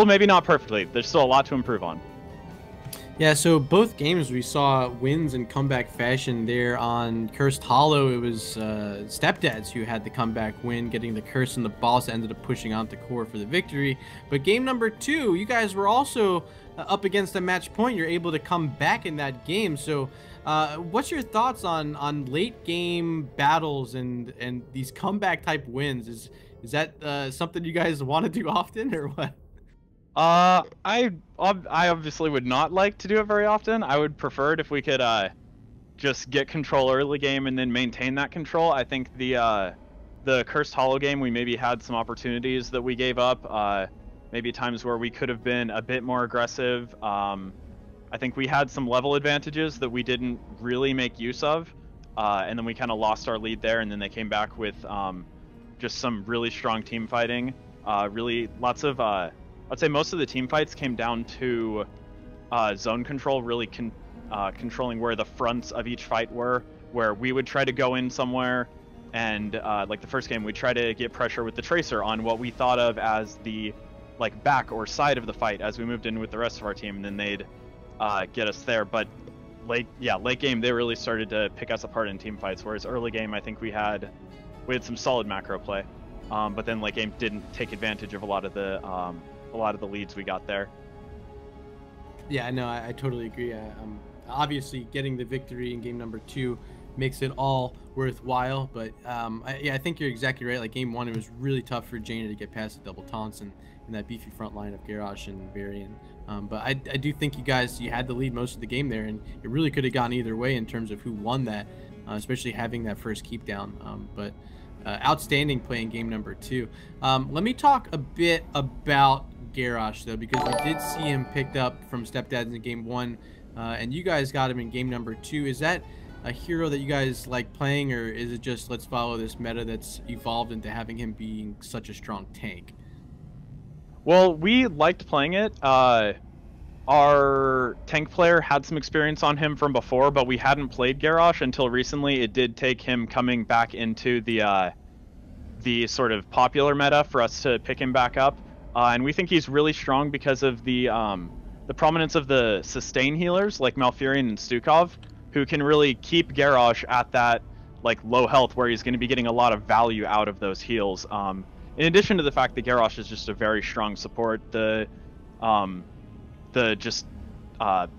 Speaker 4: maybe not perfectly. There's still a lot to improve on.
Speaker 2: Yeah, so both games we saw wins in comeback fashion there. On Cursed Hollow, it was StepDads who had the comeback win, getting the curse and the boss, ended up pushing out the core for the victory. But game number 2, you guys were also up against a match point. You're able to come back in that game. So what's your thoughts on late game battles and these comeback type wins? Is that something you guys want to do often, or what?
Speaker 4: I obviously would not like to do it very often. I would prefer it if we could just get control early game and then maintain that control. I think the Cursed Hollow game, we maybe had some opportunities that we gave up. Maybe times where we could have been a bit more aggressive. I think we had some level advantages that we didn't really make use of. and then we kind of lost our lead there, and then they came back with just some really strong team fighting. Really lots of, I'd say most of the team fights came down to zone control, really controlling where the fronts of each fight were, where we would try to go in somewhere, and like the first game, we try to get pressure with the Tracer on what we thought of as the like back or side of the fight as we moved in with the rest of our team, and then they'd get us there. But late game, they really started to pick us apart in team fights, whereas early game, I think we had some solid macro play, but then late game didn't take advantage of a lot of the leads we got there.
Speaker 2: Yeah, no, I totally agree. Obviously, getting the victory in game number 2 makes it all worthwhile. But I think you're exactly right. Like game 1, it was really tough for Jaina to get past the double taunts and that beefy front line of Garrosh and Varian. But I do think you had the lead most of the game there, and it really could have gone either way in terms of who won that, especially having that first keep down. But outstanding play in game number 2. Let me talk a bit about Garrosh though, because we did see him picked up from StepDads in game 1, and you guys got him in game number 2. Is that a hero that you guys like playing, or is it just let's follow this meta that's evolved into having him being such a strong tank?
Speaker 4: Well, we liked playing it. Our tank player had some experience on him from before, but we hadn't played Garrosh until recently. It did take him coming back into the sort of popular meta for us to pick him back up. And we think he's really strong because of the prominence of the sustain healers like Malfurion and Stukov, who can really keep Garrosh at that like low health where he's going to be getting a lot of value out of those heals. In addition to the fact that Garrosh is just a very strong support, the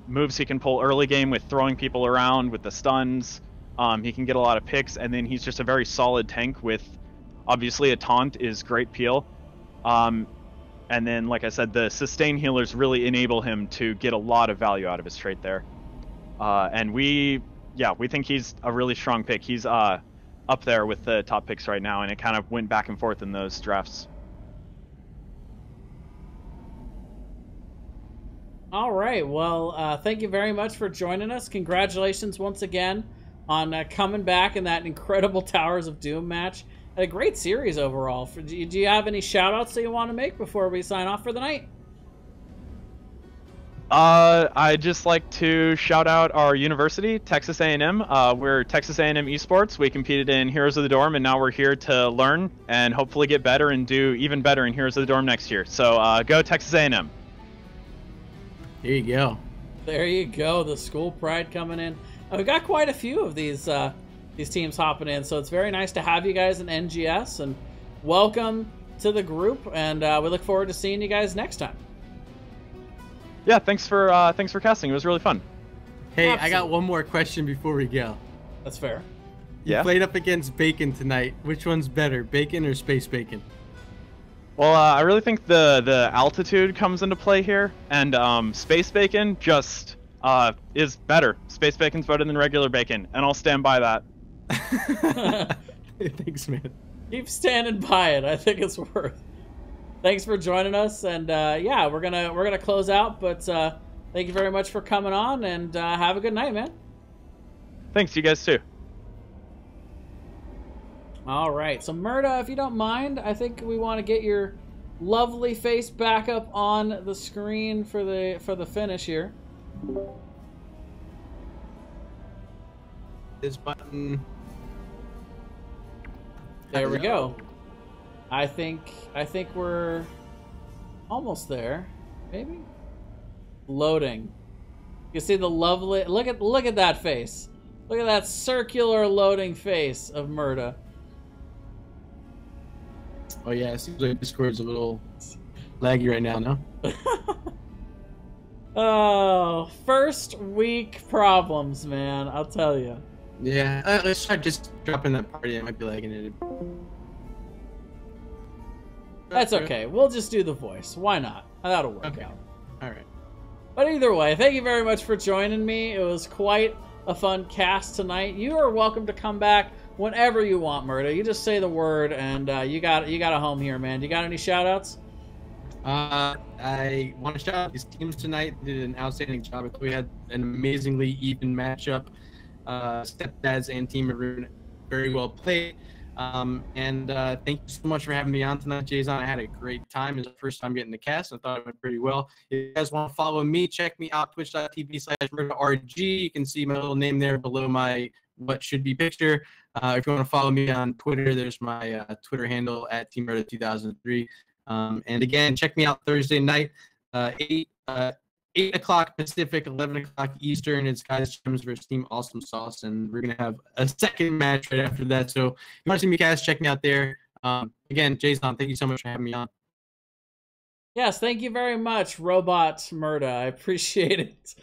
Speaker 4: moves he can pull early game with throwing people around with the stuns, he can get a lot of picks, and then he's just a very solid tank with obviously a taunt is great peel. And then, like I said, the sustain healers really enable him to get a lot of value out of his trait there. And we think he's a really strong pick. He's up there with the top picks right now, and it kind of went back and forth in those drafts.
Speaker 1: All right. Well, thank you very much for joining us. Congratulations once again on coming back in that incredible Towers of Doom match. A great series overall. Do you have any shout-outs that you want to make before we sign off for the night?
Speaker 4: I'd just like to shout out our university, Texas A&M. We're Texas A&M Esports. We competed in Heroes of the Dorm, and now we're here to learn and hopefully get better and do even better in Heroes of the Dorm next year. So go Texas A&M.
Speaker 2: There you go.
Speaker 1: There you go. The school pride coming in. We've got quite a few of these teams hopping in, so it's very nice to have you guys in NGS, and welcome to the group, and we look forward to seeing you guys next time.
Speaker 4: Yeah, thanks for casting. It was really fun.
Speaker 2: Hey,
Speaker 1: Absolutely.
Speaker 2: I got one more question before we go.
Speaker 1: That's fair.
Speaker 2: You played up against Bacon tonight. Which one's better, Bacon or Space Bacon?
Speaker 4: Well, I really think the altitude comes into play here, and Space Bacon just is better. Space Bacon's better than regular bacon, and I'll stand by that.
Speaker 2: Thanks, man.
Speaker 1: Keep standing by it. I think it's worth. Thanks for joining us, and yeah, we're gonna close out. But thank you very much for coming on, and have a good night, man.
Speaker 4: Thanks, you guys too.
Speaker 1: All right, so Murda, if you don't mind, I think we want to get your lovely face back up on the screen for the finish here.
Speaker 2: This button.
Speaker 1: There we go. I think we're almost there. Maybe. Loading. You see the lovely look at that face. Look at that circular loading face of Murda.
Speaker 2: Oh yeah, it seems like Discord's a little laggy right now, no?
Speaker 1: Oh, first week problems, man. I'll tell you.
Speaker 2: Yeah, let's try just dropping that party. I might be lagging it.
Speaker 1: That's okay. We'll just do the voice. Why not? That'll work out.
Speaker 2: All right.
Speaker 1: But either way, thank you very much for joining me. It was quite a fun cast tonight. You are welcome to come back whenever you want, Murda. You just say the word, and you got a home here, man. You got any shout-outs?
Speaker 2: I want to shout out these teams tonight. They did an outstanding job. We had an amazingly even matchup. StepDads and Team Maroon. Very well played. Thank you so much for having me on tonight, Jason. I had a great time. It's the first time getting the cast. I thought it went pretty well. If you guys want to follow me, check me out, twitch.tv/RG. You can see my little name there below my what should be picture. If you want to follow me on Twitter, there's my Twitter handle at TeamRoto2003. And again, check me out Thursday night, 8 o'clock Pacific, 11 o'clock Eastern. It's Guys Gems versus Team Awesome Sauce, and we're gonna have a second match right after that. So if you want to see me, guys, check me out there. Again, Jason, thank you so much for having me on.
Speaker 1: Yes, thank you very much, Robot Murda. I appreciate it.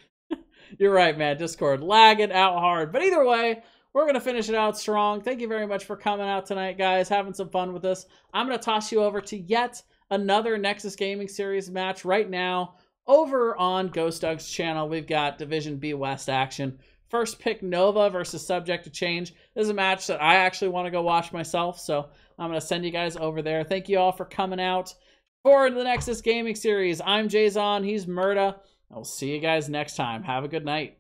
Speaker 1: You're right, man. Discord lagging out hard. But either way, we're going to finish it out strong. Thank you very much for coming out tonight, guys, having some fun with us. I'm going to toss you over to yet another Nexus Gaming Series match right now. Over on Ghost Doug's channel, we've got Division B West action. First pick Nova versus Subject to Change. This is a match that I actually want to go watch myself, so I'm going to send you guys over there. Thank you all for coming out for the Nexus Gaming Series. I'm Jason, he's Murda. I'll see you guys next time. Have a good night.